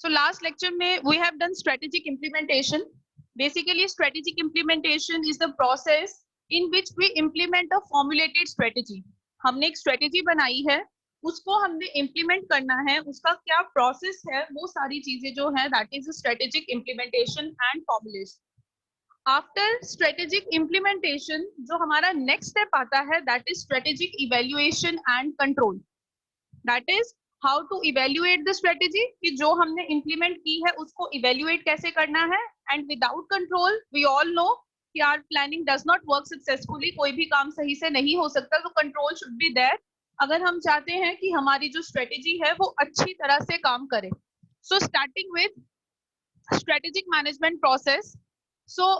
So last lecture में we have done strategic implementation. Basically, strategic implementation is the process in which we implement a formulated strategy. हमने एक strategy बनाई है, उसको हमने implement करना है, उसका क्या process है, वो सारी चीजें जो है that is strategic implementation and formulation. After strategic implementation, जो हमारा next step आता है that is strategic evaluation and control. That is how to evaluate the strategy कि जो हमने implement की है उसको evaluate कैसे करना है, and without control we all know कि our planning does not work successfully, कोई भी काम सही से नहीं हो सकता, तो control should be there अगर हम चाहते हैं कि हमारी जो strategy है वो अच्छी तरह से काम करे. So starting with strategic management process. So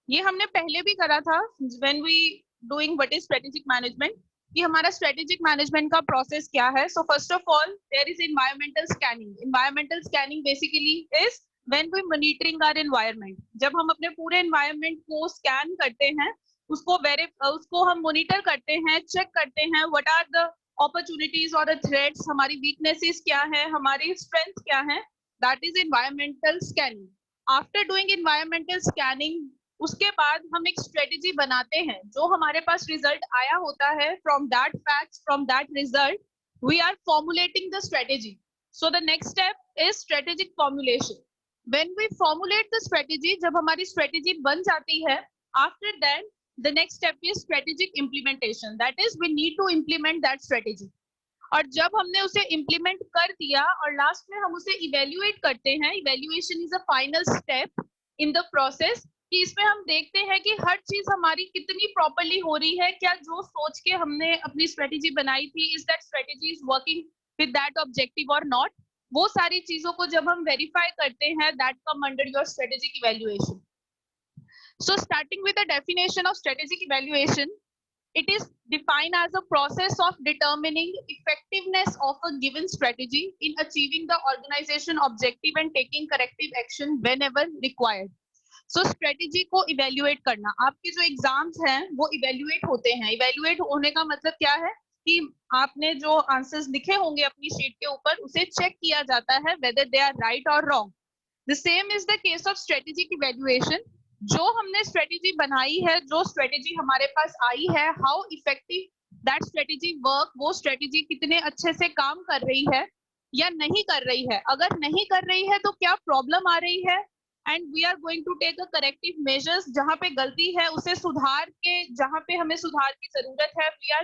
ये हमने पहले भी करा था when we doing what is strategic management, कि हमारा strategic management का process क्या है. So first of all there is environmental scanning. Environmental scanning basically is when we monitoring our environment. जब हम अपने पूरे environment को scan करते हैं, उसको हम monitor करते हैं, check करते हैं what are the opportunities or the threats, हमारी weaknesses क्या है, हमारी strength क्या है, that is environmental scanning. After doing environmental scanning, उसके बाद हम एक स्ट्रेटेजी बनाते हैं. जो हमारे पास रिजल्ट आया होता है, from that facts, from that result we are formulating the strategy. So the next step is strategic formulation. When we formulate the strategy, जब हमारी स्ट्रेटेजी बन जाती है, after that the next step is strategic implementation. That is we need to implement that strategy. और जब हमने उसे implement कर दिया और लास्ट में हम उसे इवेल्युएट करते हैं, evaluation is a final step in the process, कि इसमें हम देखते हैं कि हर चीज हमारी कितनी प्रॉपर्ली हो रही है, क्या जो सोच के हमने अपनी स्ट्रेटेजी बनाई थी, is that strategy is working with that objective और नॉट. वो सारी चीजों को जब हम वेरीफाई करते हैं, that come under your strategic evaluation. So starting with the definition of strategic evaluation, it is defined as a process of determining effectiveness of a given strategy in achieving the organization objective and taking corrective action whenever required. So strategy को evaluate करना. आपके जो exams हैं वो evaluate होते हैं. evaluate होने का मतलब क्या है कि आपने जो आंसर्स लिखे होंगे अपनी शीट के ऊपर, उसे चेक किया जाता है whether they are right or wrong. The same is the case of strategic evaluation. जो हमने स्ट्रेटेजी बनाई है, जो स्ट्रेटेजी हमारे पास आई है, how effective that strategy work, वो स्ट्रेटेजी कितने अच्छे से काम कर रही है या नहीं कर रही है. अगर नहीं कर रही है तो क्या प्रॉब्लम आ रही है, and we are going to take a corrective measures. जहां पे गलती है उसे सुधार के, जहां पे हमें सुधार की जरूरत है, we are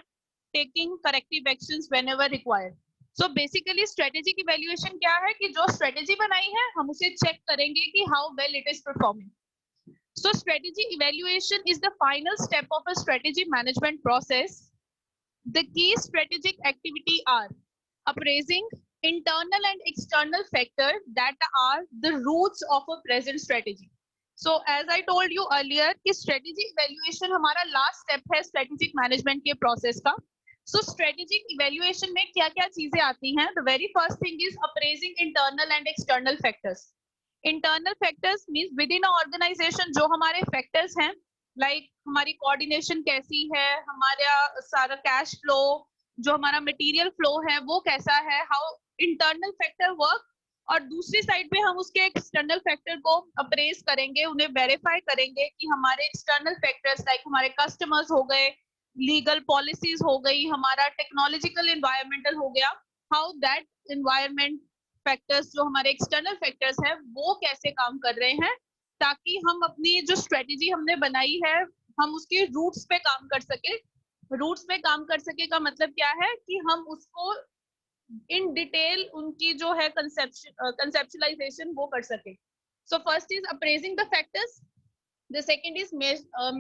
taking corrective actions whenever required. So basically strategic evaluation क्या है कि जो स्ट्रेटेजी बनाई है हम उसे चेक करेंगे कि how well it is performing. So strategy evaluation is the final step of a strategy management process. The key strategic activity are appraising internal and external factors that are the roots of a present strategy. So as I told you earlier कि strategy evaluation हमारा last step है strategic management के process का. So strategic evaluation में क्या क्या चीजें आती हैं? The very first thing is appraising internal and external factors. Internal factors means within organisation जो हमारे फैक्टर्स हैं, लाइक हमारी कोऑर्डिनेशन कैसी है, हमारा सारा कैश फ्लो, जो हमारा मटेरियल फ्लो है वो कैसा है, हाउ इंटरनल फैक्टर वर्क. और दूसरी साइड पे हम उसके एक्सटर्नल फैक्टर को अप्रेस करेंगे, उन्हें वेरीफाई करेंगे कि हमारे एक्सटर्नल फैक्टर्स लाइक हमारे कस्टमर्स हो गए, लीगल पॉलिसीज हो गई, हमारा टेक्नोलॉजिकल एनवायरमेंटल हो गया, हाउ दैट एनवायरमेंट फैक्टर्स जो हमारे एक्सटर्नल फैक्टर्स हैं वो कैसे काम कर रहे हैं, ताकि हम अपनी जो स्ट्रेटेजी हमने बनाई है हम उसके रूट्स पे काम कर सके. रूट्स पे काम कर सके का मतलब क्या है कि हम उसको इन डिटेल उनकी जो है कंसेप्चुअलाइजेशन वो कर सके. So first is appraising the factors. The second is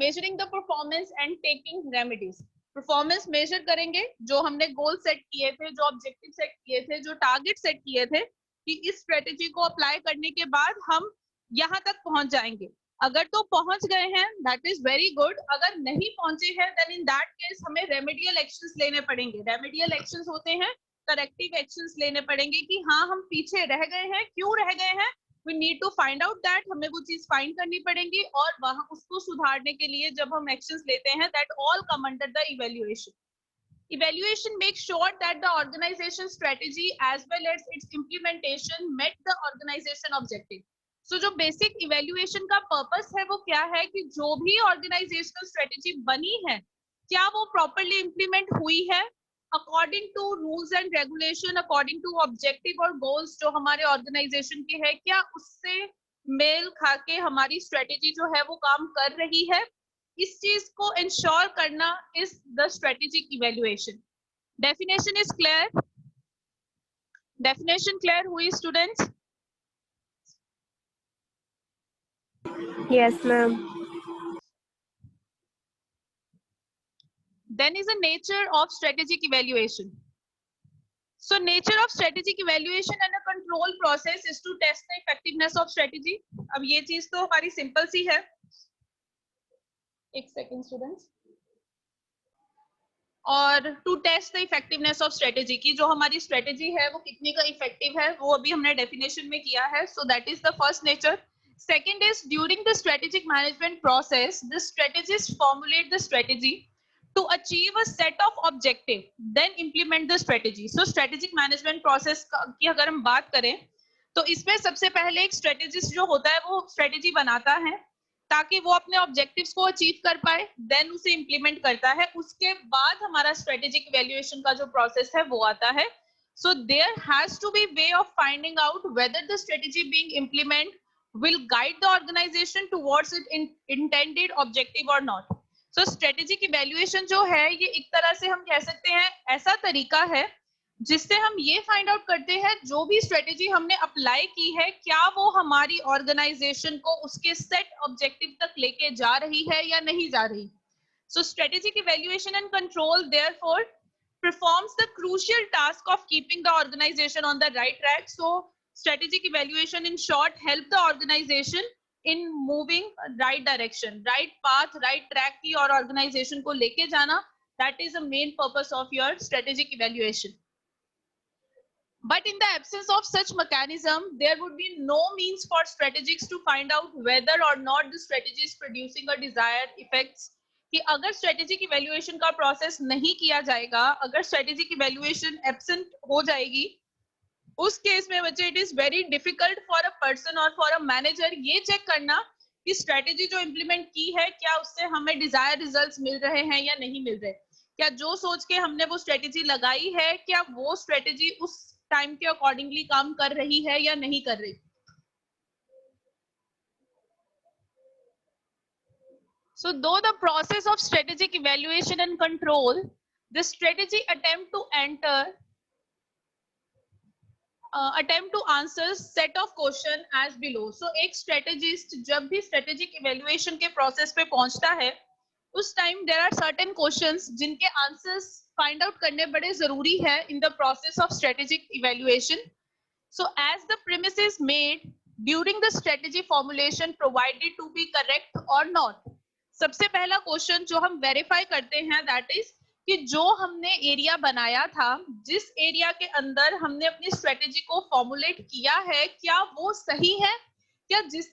measuring the performance and taking remedies. Performance measure करेंगे, जो हमने गोल सेट किए थे, जो ऑब्जेक्टिव सेट किए थे, जो टारगेट सेट किए थे कि इस स्ट्रेटेजी को अप्लाई करने के बाद हम यहाँ तक पहुंच जाएंगे. अगर तो पहुंच गए हैं दैट इज वेरी गुड. अगर नहीं पहुंचे हैं देन इन दैट केस हमें रेमेडियल एक्शंस लेने पड़ेंगे. रेमेडियल एक्शंस होते हैं करेक्टिव एक्शंस लेने पड़ेंगे कि हाँ हम पीछे रह गए हैं, क्यों रह गए हैं, we need to find out that, हमें वो चीज फाइंड करनी पड़ेगी और वहां उसको सुधारने के लिए जब हम एक्शंस लेते हैं that all come under the evaluation. Evaluation makes sure that the organization strategy as well as its implementation met the organization objective. So जो basic evaluation का purpose है वो क्या है कि जो भी organizational strategy बनी है क्या वो properly implement हुई है according to rules and regulation, according to objective और goals जो हमारे organization के है, क्या उससे मेल खा के हमारी strategy जो है वो काम कर रही है, इस चीज को इंश्योर करना is the strategic evaluation. Definition is clear? Definition clear हुई students? Yes, ma'am. Then is the nature of strategic evaluation. So nature of strategic evaluation and a control process is to test the effectiveness of strategy. अब ये चीज तो हमारी simple सी है. एक second students. और to test the effectiveness of strategy की जो हमारी स्ट्रेटेजी है वो कितनी का इफेक्टिव है वो अभी हमने डेफिनेशन में किया है. सो that is the first nature. Second is during the strategic management process the strategist formulate the strategy to achieve a set of objective then implement the strategy. So strategic management process की अगर हम बात करें तो इसमें सबसे पहले एक स्ट्रेटेजिस्ट जो होता है वो स्ट्रेटेजी बनाता है ताकि वो अपने ऑब्जेक्टिव्स को अचीव कर पाए, देन उसे इंप्लीमेंट करता है. उसके बाद हमारा स्ट्रेटेजिक इवैल्यूएशन का जो प्रोसेस है वो आता है. So there has to be way of finding out whether the strategy being implement will guide the organisation towards it intended objective और नॉट. सो स्ट्रेटेजिक इवैल्यूएशन जो है ये एक तरह से हम कह सकते हैं ऐसा तरीका है जिससे हम ये फाइंड आउट करते हैं जो भी स्ट्रेटेजी हमने अप्लाई की है क्या वो हमारी ऑर्गेनाइजेशन को उसके सेट ऑब्जेक्टिव तक लेके जा रही है या नहीं जा रही. So strategic evaluation and control therefore performs the crucial task of keeping the organization on the right track. So strategic evaluation in short help the organization in moving right direction, right path, right track की और organization को लेके जाना. That is the main purpose of your strategic evaluation. But in the absence of such mechanism, there would be no means for strategists to find out whether or not the strategy is producing a desired effects. कि अगर strategic evaluation का process नहीं किया जाएगा, अगर strategic evaluation absent हो जाएगी, उस केस में बच्चे it is very difficult for a person और फॉर अ मैनेजर ये चेक करना कि स्ट्रेटेजी जो इम्प्लीमेंट की है क्या उससे हमें डिजायर रिजल्ट्स मिल रहे हैं या नहीं मिल रहे. क्या जो सोच के हमने वो स्ट्रेटेजी लगाई है क्या वो स्ट्रेटेजी उस टाइम के अकॉर्डिंगली काम कर रही है या नहीं कर रही. So though the process of strategic evaluation and control, the strategy attempt to answer set of question as below. So एक strategist जब भी strategic evaluation के process पे पहुंचता है उस time there are certain questions जिनके answers find out करने बड़े जरूरी है in the process of strategic evaluation. So as the premise is made during the strategy formulation provided to be correct or not. सबसे पहला क्वेश्चन जो हम verify करते हैं दैट इज कि जो हमने एरिया बनाया था, जिस एरिया के अंदर हमने अपनी स्ट्रेटेजी को फॉर्मुलेट किया है क्या वो सही है, क्या जिस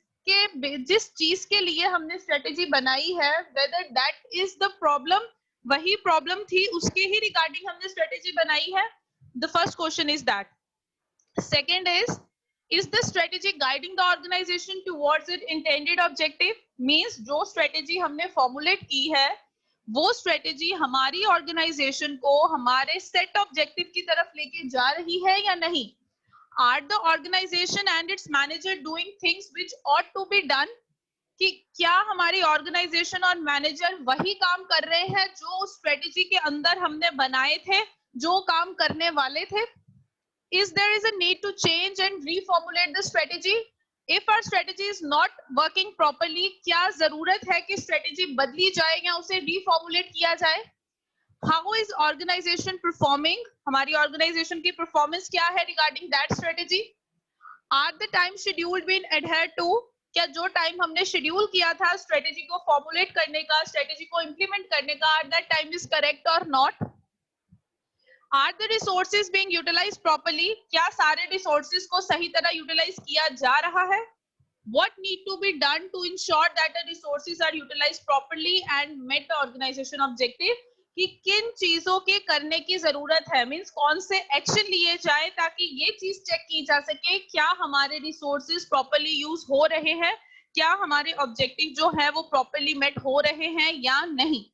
चीज के लिए हमने स्ट्रेटेजी बनाई है whether that is the problem, वही प्रॉब्लम थी उसके ही रिगार्डिंग हमने स्ट्रेटेजी बनाई है. The first question is that. Second is the strategy guiding the organization towards its intended objective? Means जो strategy हमने formulate की है वो strategy हमारी organization को हमारे set objective की तरफ लेके जा रही है या नहीं. Are the organization and its manager doing things which ought to be done? कि क्या हमारी organization और manager वही काम कर रहे हैं जो strategy के अंदर हमने बनाए थे, जो काम करने वाले थे. Is there is a need to change and reformulate the strategy? If our strategy is not working properly, क्या जरूरत है कि strategy बदली जाए या उसे reformulate किया जाए? How is organization performing? हमारी organization की performance क्या है regarding that strategy? Are the time schedule been adhered to? क्या जो time हमने schedule किया था strategy को formulate करने का, strategy को implement करने का, at that time is correct or not? Are the resources being utilized properly? क्या सारे resources को सही तरह utilize किया जा रहा है? What need to be done to ensure that the resources are utilized properly and met the organization objective? कि किन चीजों के करने की जरूरत है, मीन्स कौन से एक्शन लिए जाए ताकि ये चीज चेक की जा सके क्या हमारे रिसोर्सेज प्रॉपर्ली यूज हो रहे हैं, क्या हमारे ऑब्जेक्टिव जो है वो प्रॉपर्ली मेट हो रहे हैं या नहीं।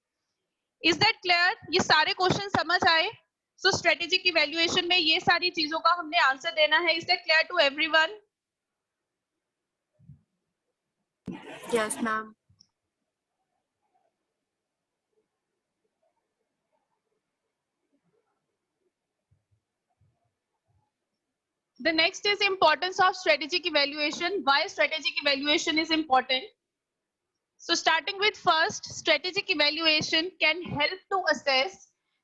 Is that clear? ये सारे क्वेश्चन समझ आए? सो स्ट्रेटेजिक इवैल्यूएशन में ये सारी चीजों का हमने आंसर देना है। Is that clear to everyone? Yes, ma'am. The next is importance of strategic evaluation. Why strategic evaluation is important? So starting with first, strategic evaluation can help to assess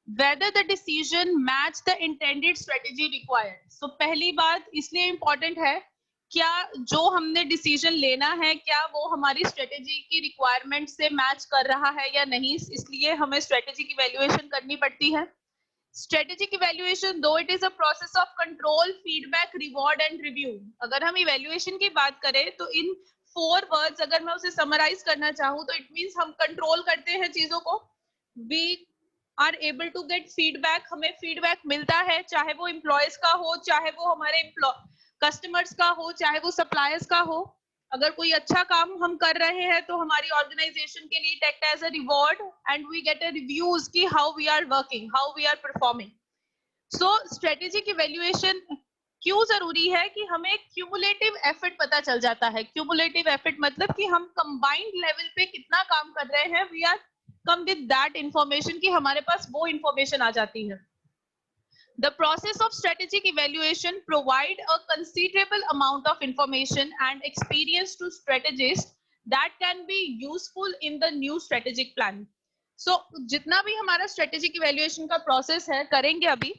whether the decision match the intended strategy required. So पहली बात इसलिए important है, क्या जो हमने decision लेना है क्या वो हमारी स्ट्रेटेजी की रिक्वायरमेंट से मैच कर रहा है या नहीं, इसलिए हमें स्ट्रेटेजिक इवैल्यूएशन करनी पड़ती है। स्ट्रेटेजिक इवैल्यूएशन दो it is a process of control, feedback, reward and review. अगर हम इवैल्यूएशन की बात करें तो इन 4 वर्ड्स अगर मैं उसे समराइज करना चाहूँ तो इट मींस हम कंट्रोल करते हैं चीजों को, we are able to get feedback, हमें फीडबैक मिलता है, चाहे वो एम्प्लॉयज का हो, चाहे वो हमारे कस्टमर्स का हो, चाहे वो सप्लायर्स का हो। अगर कोई अच्छा काम हम कर रहे हैं तो हमारी ऑर्गेनाइजेशन के लिए tact as a reward and we get a reviews की how we are working, how we are performing. So strategic evaluation क्यों जरूरी है कि हमें क्यूमुलेटिव एफर्ट पता चल जाता है। क्यूमुलेटिव एफर्ट मतलब कि हम कंबाइंड लेवल पे कितना काम कर रहे हैं, we are come with that information कि हमारे पास वो इंफॉर्मेशन आ जाती है। The process of strategic evaluation provide a considerable amount of information and experience to strategists that can be useful in the new strategic plan. So जितना भी हमारा strategic evaluation का process है करेंगे अभी,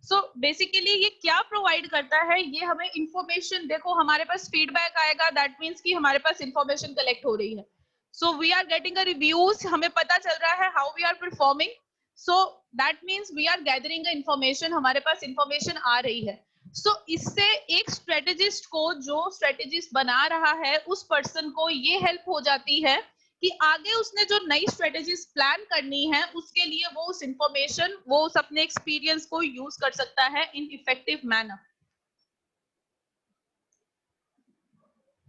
so basically ये क्या provide करता है, ये हमें information, देखो हमारे पास feedback आएगा, that means कि हमारे पास information collect हो रही है, so we are getting a reviews, हमें पता चल रहा है how we are performing, so that means we are gathering the information, हमारे पास information आ रही है। so इससे एक strategist को, जो strategist बना रहा है उस person को ये help हो जाती है कि आगे उसने जो नई strategies plan करनी है उसके लिए वो उस information, वो उस अपने experience को use कर सकता है in effective manner.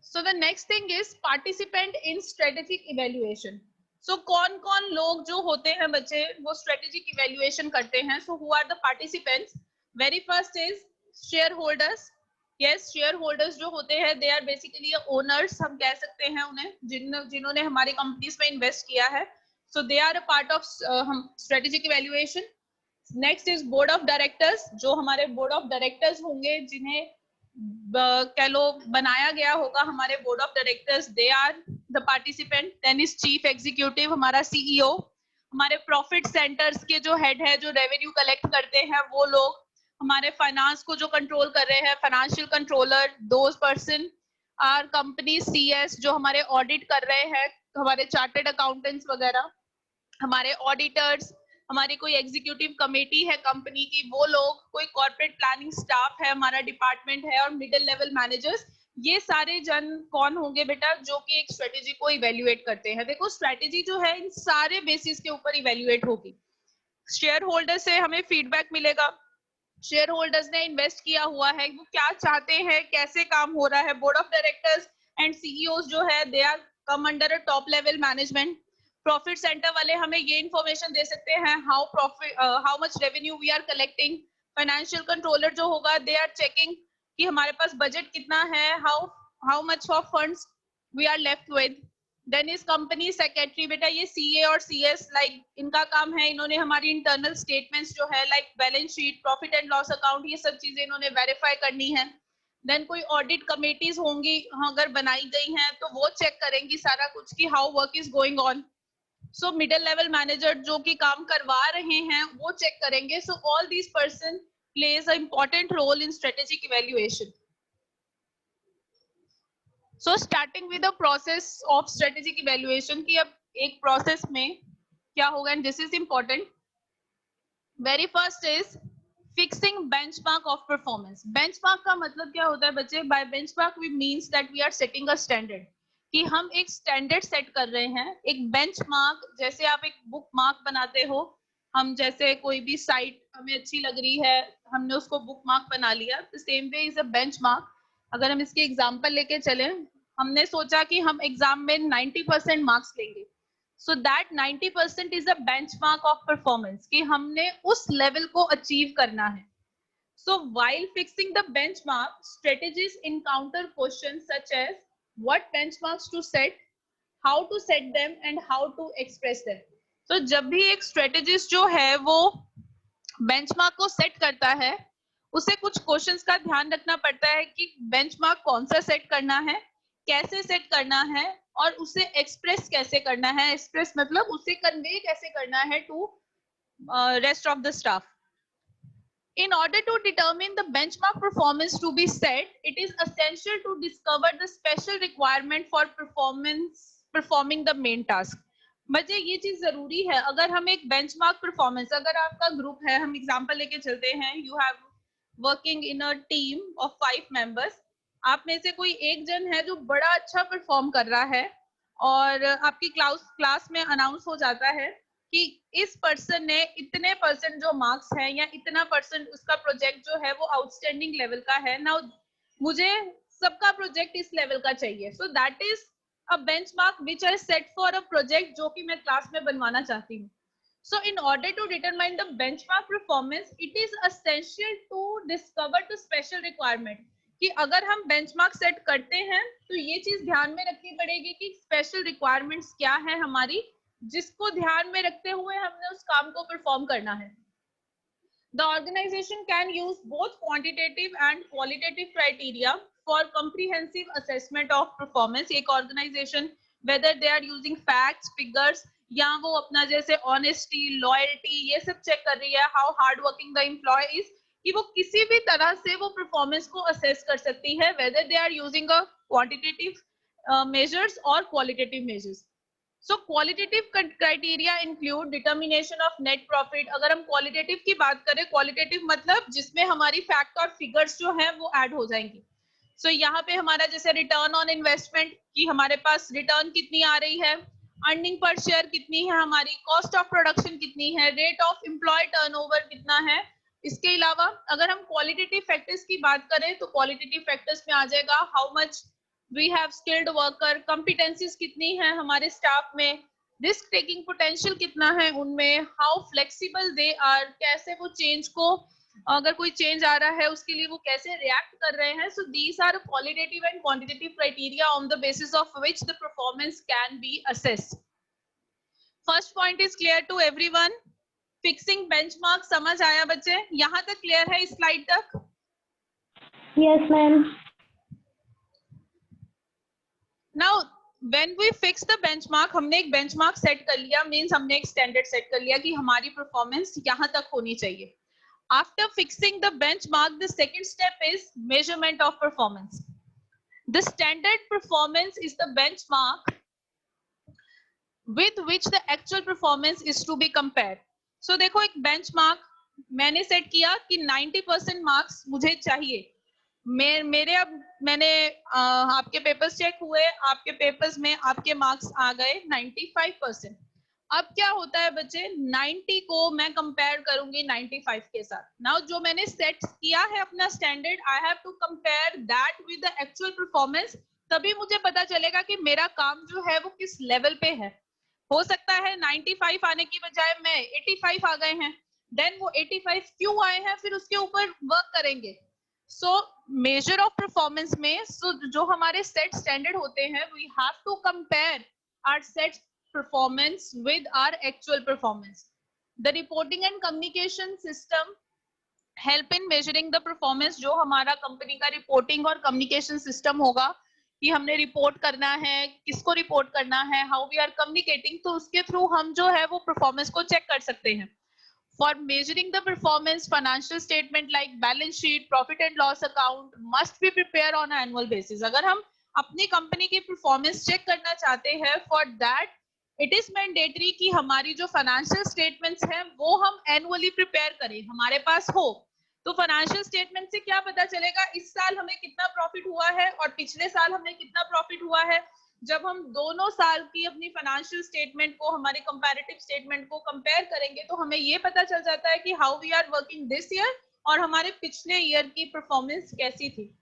So the next thing is participant in strategic evaluation. So कौन-कौन लोग जो होते हैं बच्चे वो strategic evaluation करते हैं? So who are the participants? Very first is shareholders. Yes, shareholders जो होते हैं they are basically owners, हम कह सकते हैं उन्हें, जिन्होंने हमारी companies में invest किया है. So they are a part of strategic evaluation. Next is board of directors, जो हमारे board of directors होंगे, जिन्हें कह लो बनाया गया होगा हमारे board of directors, they are the participant. Then is chief executive, हमारा सीईओ, हमारे प्रॉफिट सेंटर्स के जो हेड है, जो रेवेन्यू कलेक्ट करते हैं वो लोग, हमारे फाइनेंस को जो कंट्रोल कर रहे हैं financial controller, those person are company CS, जो हमारे ऑडिट कर रहे हैं, हमारे चार्टर्ड अकाउंटेंट्स वगैरह, हमारे ऑडिटर्स, हमारी कोई एग्जीक्यूटिव कमेटी है कंपनी की वो लोग, कोई कॉर्पोरेट प्लानिंग स्टाफ है, हमारा डिपार्टमेंट है, और मिडिल लेवल मैनेजर्स। ये सारे जन कौन होंगे बेटा, जो कि एक स्ट्रेटेजी को इवेल्युएट करते हैं। देखो स्ट्रेटेजी जो है इन सारे बेसिस के ऊपर इवेल्युएट होगी। शेयर होल्डर से हमें फीडबैक मिलेगा, शेयर होल्डर्स ने इन्वेस्ट किया हुआ है, वो क्या चाहते हैं, कैसे काम हो रहा है। Board of directors and CEO जो है they are come under a top level management. Profit centre वाले हमें ये इंफॉर्मेशन दे सकते हैं how much revenue we are collecting. Financial controller जो होगा दे आर चेकिंग कि हमारे पास बजट कितना है, how much of funds we are left with. Then is company secretary, बेटा ये सीए और सीएस लाइक इनका काम है, इन्होंने हमारी इंटरनल स्टेटमेंट्स जो है like balance sheet, profit and loss account, ये सब चीजें इन्होंने वेरीफाई करनी है। देन कोई ऑडिट कमेटीज होंगी अगर बनाई गई हैं तो वो चेक करेंगी सारा कुछ कि how work is going on. So middle level manager जो कि काम करवा रहे हैं वो चेक करेंगे। So all these person plays a important role in strategic evaluation. So starting with the process of strategic evaluation की अब एक प्रोसेस में क्या होगा, and this is important. Very first is fixing benchmark of performance. Benchmark का मतलब क्या होता है बच्चे? By benchmark we means that we are setting a standard, कि हम एक स्टैंडर्ड सेट कर रहे हैं। एक बेंचमार्क जैसे आप एक बुक मार्क बनाते हो, हम जैसे कोई भी साइट हमें अच्छी लग रही है, हमने उसको बुक मार्क बना लिया, the same way is a benchmark. अगर हम इसके एग्जांपल लेके चले, हमने सोचा कि हम एग्जाम में 90% मार्क्स लेंगे, so that 90% is a benchmark of performance कि हमने उस लेवल को अचीव करना है। So while fixing the benchmark, strategists encounter questions such as what benchmarks to set, how to set them, and how to express them. So जब भी एक strategist जो है वो बेंचमार्क को सेट करता है, उसे कुछ क्वेश्चंस का ध्यान रखना पड़ता है कि बेंचमार्क कौन सा सेट करना है, कैसे सेट करना है, और उसे एक्सप्रेस कैसे करना है। एक्सप्रेस मतलब उसे कन्वे कैसे करना है to rest of the staff. In order to determine the benchmark performance to be set, it is essential to discover the special requirement for performing the main task. बच्चे ये चीज जरूरी है, अगर हम एक बेंचमार्क परफॉर्मेंस, अगर आपका ग्रुप है, हम एग्जांपल लेके चलते हैं, you have working in a team of 5 members, आप में से कोई एक जन है जो बड़ा अच्छा परफॉर्म कर रहा है और आपकी क्लास में अनाउंस हो जाता है कि इस पर्सन ने इतने परसेंट जो मार्क्स है या इतना परसेंट उसका प्रोजेक्ट जो है वो आउटस्टैंडिंग लेवल का है, नाउ मुझे सबका प्रोजेक्ट इस लेवल का चाहिए, सो that is a benchmark which I set for a project जो कि मैं क्लास में बनवाना चाहती हूँ। So in order to determine the benchmark performance, it is essential to discover the special requirement कि अगर हम बेंचमार्क सेट करते हैं तो ये चीज ध्यान में रखनी पड़ेगी कि स्पेशल रिक्वायरमेंट्स क्या है हमारी, जिसको ध्यान में रखते हुए हमने उस काम को परफॉर्म करना है। The organization can use both quantitative and qualitative criteria for comprehensive assessment of performance. एक organization whether they are using facts, figures, या वो अपना जैसे honesty, loyalty ये सब चेक कर रही है, how hard working the employee is, कि वो किसी भी तरह से वो परफॉर्मेंस को असेस कर सकती है, whether they are using a quantitative measures or qualitative measures. So qualitative criteria include determination of net profit. अगर हम qualitative की बात करें, qualitative मतलब जिसमें हमारी फैक्ट और फिगर्स जो हैं वो ऐड हो जाएंगी। So यहाँ पे हमारा जैसे रिटर्न ऑन इन्वेस्टमेंट कि हमारे पास रिटर्न कितनी आ रही है, अर्निंग पर शेयर कितनी है हमारी, कॉस्ट ऑफ प्रोडक्शन कितनी है, रेट ऑफ एम्प्लॉय टर्नओवर कितना है। इसके अलावा अगर हम क्वालिटेटिव फैक्टर्स की बात करें तो क्वालिटेटिव फैक्टर्स में आ जाएगा how much we have skilled worker, competencies कितनी है हमारे स्टाफ में, रिस्क टेकिंग पोटेंशियल कितना है उनमें, हाउ फ्लेक्सिबल दे आर, कैसे वो चेंज को, अगर कोई चेंज आ रहा है उसके लिए वो कैसे रिएक्ट कर रहे हैं। So these are qualitative and quantitative criteria on the basis of which the performance can be assessed. First point is clear to everyone? Fixing benchmark समझ आया बच्चे? यहाँ तक क्लियर है इस स्लाइड तक? Yes, ma'am. Now when we fix the benchmark, हमने एक बेंचमार्क सेट कर लिया, मींस हमने एक स्टैंडर्ड सेट कर लिया कि हमारी परफॉर्मेंस यहाँ तक होनी चाहिए। After fixing the benchmark, the second step is measurement of performance. The standard performance is the benchmark with which the actual performance is to be compared. So देखो एक बेंचमार्क मैंने सेट किया कि 90% मार्क्स मुझे चाहिए, मेरे अब मैंने आपके पेपर्स चेक हुए, आपके पेपर्स में आपके मार्क्स आ गए 95%। अब क्या होता है बच्चे, 90 को मैं कंपेयर करूंगी 95 के साथ। नाउ जो मैंने सेट किया है अपना standard, I have to compare that with the actual performance, तभी मुझे पता चलेगा कि मेरा काम जो है वो किस लेवल पे है। हो सकता है 95 आने की बजाय मैं 85 आ गए हैं, देन वो 85 क्यों आए हैं फिर उसके ऊपर वर्क करेंगे। सो मेजर ऑफ परफॉर्मेंस में जो हमारे सेट स्टैंडर्ड होते हैं, we have to compare our set performance with our actual performance. The reporting and communication system help in measuring the performance. जो हमारा कंपनी का रिपोर्टिंग और कम्युनिकेशन सिस्टम होगा कि हमने रिपोर्ट करना है, किसको रिपोर्ट करना है, हाउ वी आर कम्युनिकेटिंग, तो उसके थ्रू हम जो है वो परफॉर्मेंस को चेक कर सकते हैं। For measuring the performance, financial statement like balance sheet, profit and loss account must be prepared on an annual basis. अगर हम अपनी कंपनी की परफॉर्मेंस चेक करना चाहते हैं, for that it is mandatory कि हमारी जो फाइनेंशियल स्टेटमेंट्स हैं वो हम एनुअली प्रिपेयर करें, हमारे पास हो। तो फाइनेंशियल स्टेटमेंट से क्या पता चलेगा, इस साल हमें कितना प्रॉफिट हुआ है और पिछले साल हमें कितना प्रॉफिट हुआ है। जब हम दोनों साल की अपनी फाइनेंशियल स्टेटमेंट को, हमारे कंपैरेटिव स्टेटमेंट को कंपेयर करेंगे तो हमें ये पता चल जाता है कि how we are working this year और हमारे पिछले ईयर की परफॉर्मेंस कैसी थी.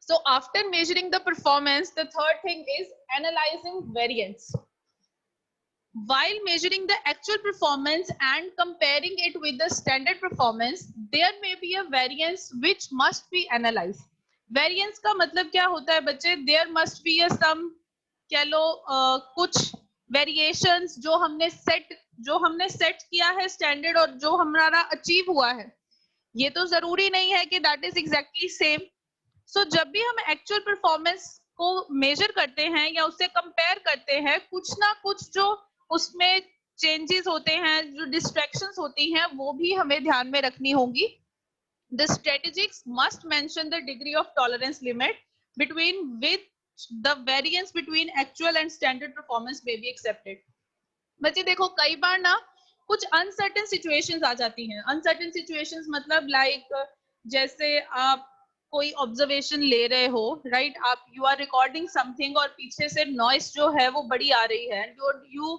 So after measuring the performance, the third thing is analyzing variance. While measuring the actual performance and comparing it with the standard performance, there may be a variance which must be analyzed. Variance का मतलब क्या होता है बच्चे? There must be a some, कह लो कुछ variations जो हमने set किया है standard और जो हमारा achieve हुआ है. ये तो जरूरी नहीं है कि that is exactly same. So जब भी हम एक्चुअल परफॉर्मेंस को मेजर करते हैं या उससे कंपेयर करते हैं, कुछ ना कुछ जो उसमें चेंजेस होते हैं, जो डिस्ट्रैक्शंस होती हैं, वो भी हमें ध्यान में रखनी होगी. The strategists must mention the degree of tolerance limit between which the variance between actual and standard performance may be accepted. बच्चे देखो, कई बार ना कुछ अनसर्टेन सिचुएशंस आ जाती हैं. अनसर्टेन सिचुएशंस मतलब लाइक जैसे आप कोई ऑब्जर्वेशन ले रहे हो, राइट? आप यू आर रिकॉर्डिंग समथिंग और पीछे से नॉइस जो है वो बड़ी आ रही है, you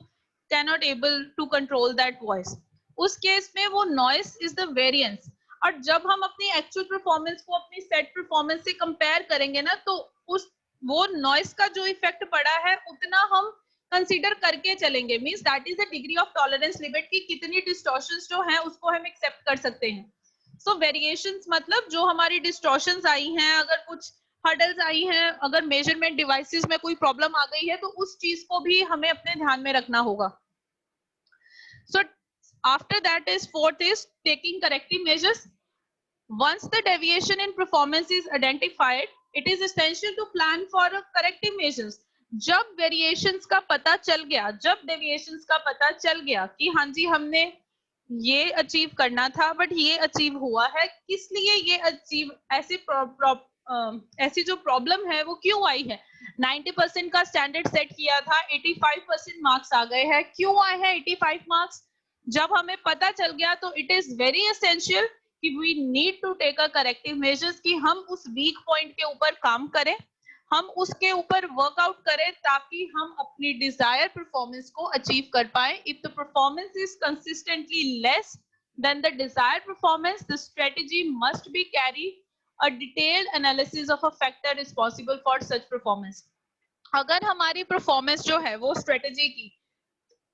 can not able to control that voice. उस केस में वो नॉइस इज द वेरिएंस. और जब हम अपनी एक्चुअल परफॉर्मेंस को अपनी सेट परफॉर्मेंस से कंपेयर करेंगे ना, तो उस वो नॉइस का जो इफेक्ट पड़ा है उतना हम कंसीडर करके चलेंगे. Means that is the degree of tolerance limit की कितनी डिस्टॉर्शंस जो हैं उसको हम एक्सेप्ट कर सकते हैं. सो वेरिएशंस मतलब जो हमारी डिस्टॉर्शंस आई हैं, अगर कुछ हर्डल्स आई हैं, अगर मेजरमेंट डिवाइसेस में कोई प्रॉब्लम आ गई है, तो उस चीज को भी हमें अपने ध्यान में रखना होगा. So after that is fourth is taking corrective measures. Once the deviation in performance is identified, it is essential to plan for corrective measures. जब वेरिएशंस का पता चल गया, जब डेविएशंस का पता चल गया कि हाँ जी हमने ये अचीव करना था बट ये अचीव हुआ है, किस लिए ये अचीव, ऐसी जो प्रॉब्लम है वो क्यों आई है. 90% का स्टैंडर्ड सेट किया था, 85% मार्क्स आ गए हैं, क्यों आए हैं 85 मार्क्स? जब हमें पता चल गया तो इट इज वेरी एसेंशियल कि we need to take a corrective measures, कि हम उस वीक पॉइंट के ऊपर काम करें, हम उसके ऊपर वर्कआउट करें ताकि हम अपनी डिजायर परफॉर्मेंस को अचीव कर पाए. If the performance is consistently less than the desire performance, the strategy must be carry a detailed analysis of a factor responsible for such performance. अगर हमारी परफॉर्मेंस जो है वो स्ट्रेटजी की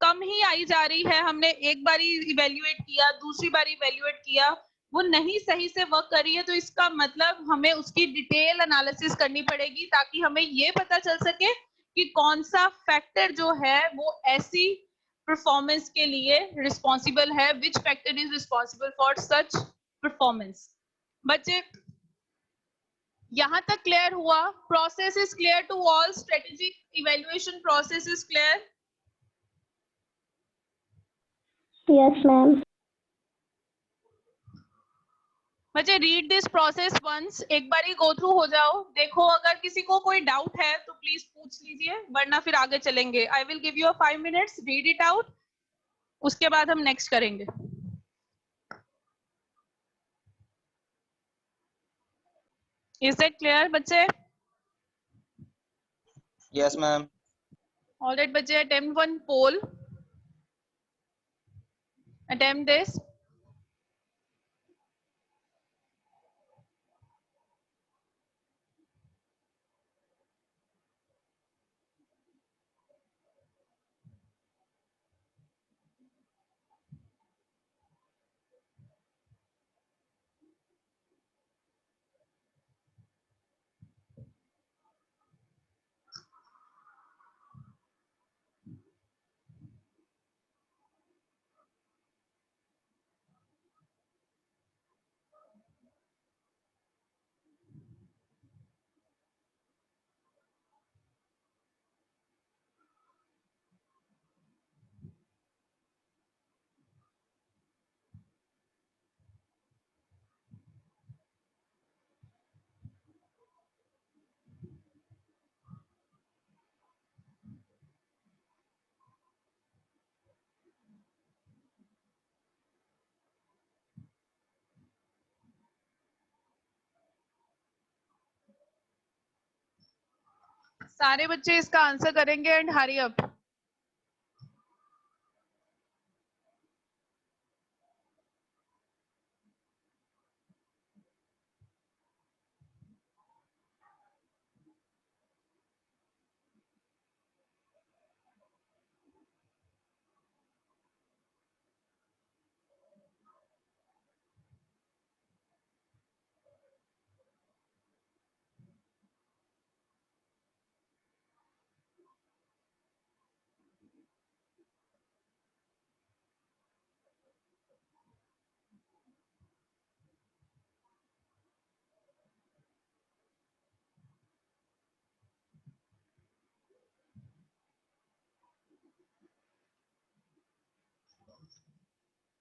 कम ही आई जा रही है, हमने एक बारी इवेल्युएट किया, दूसरी बारी इवेल्युएट किया, वो नहीं सही से वर्क कर रही है, तो इसका मतलब हमें उसकी डिटेल एनालिसिस करनी पड़ेगी ताकि हमें ये पता चल सके कि कौन सा फैक्टर जो है वो ऐसी परफॉर्मेंस के लिए रिस्पॉन्सिबल है, which factor is responsible for such performance. बच्चे यहाँ तक क्लियर हुआ? Process is clear to all? Strategic evaluation process is clear? Yes, ma'am. बच्चे रीड दिस प्रोसेस वंस, एक बार ही गो थ्रू हो जाओ. देखो अगर किसी को कोई डाउट है तो प्लीज पूछ लीजिए, वरना फिर आगे चलेंगे. I will give you a 5 minutes, read it out, उसके बाद हम नेक्स्ट करेंगे. इज दैट क्लियर बच्चे? Yes, ma'am. ऑलराइट बच्चे, attempt one poll, attempt this. सारे बच्चे इसका आंसर करेंगे एंड हरी अप।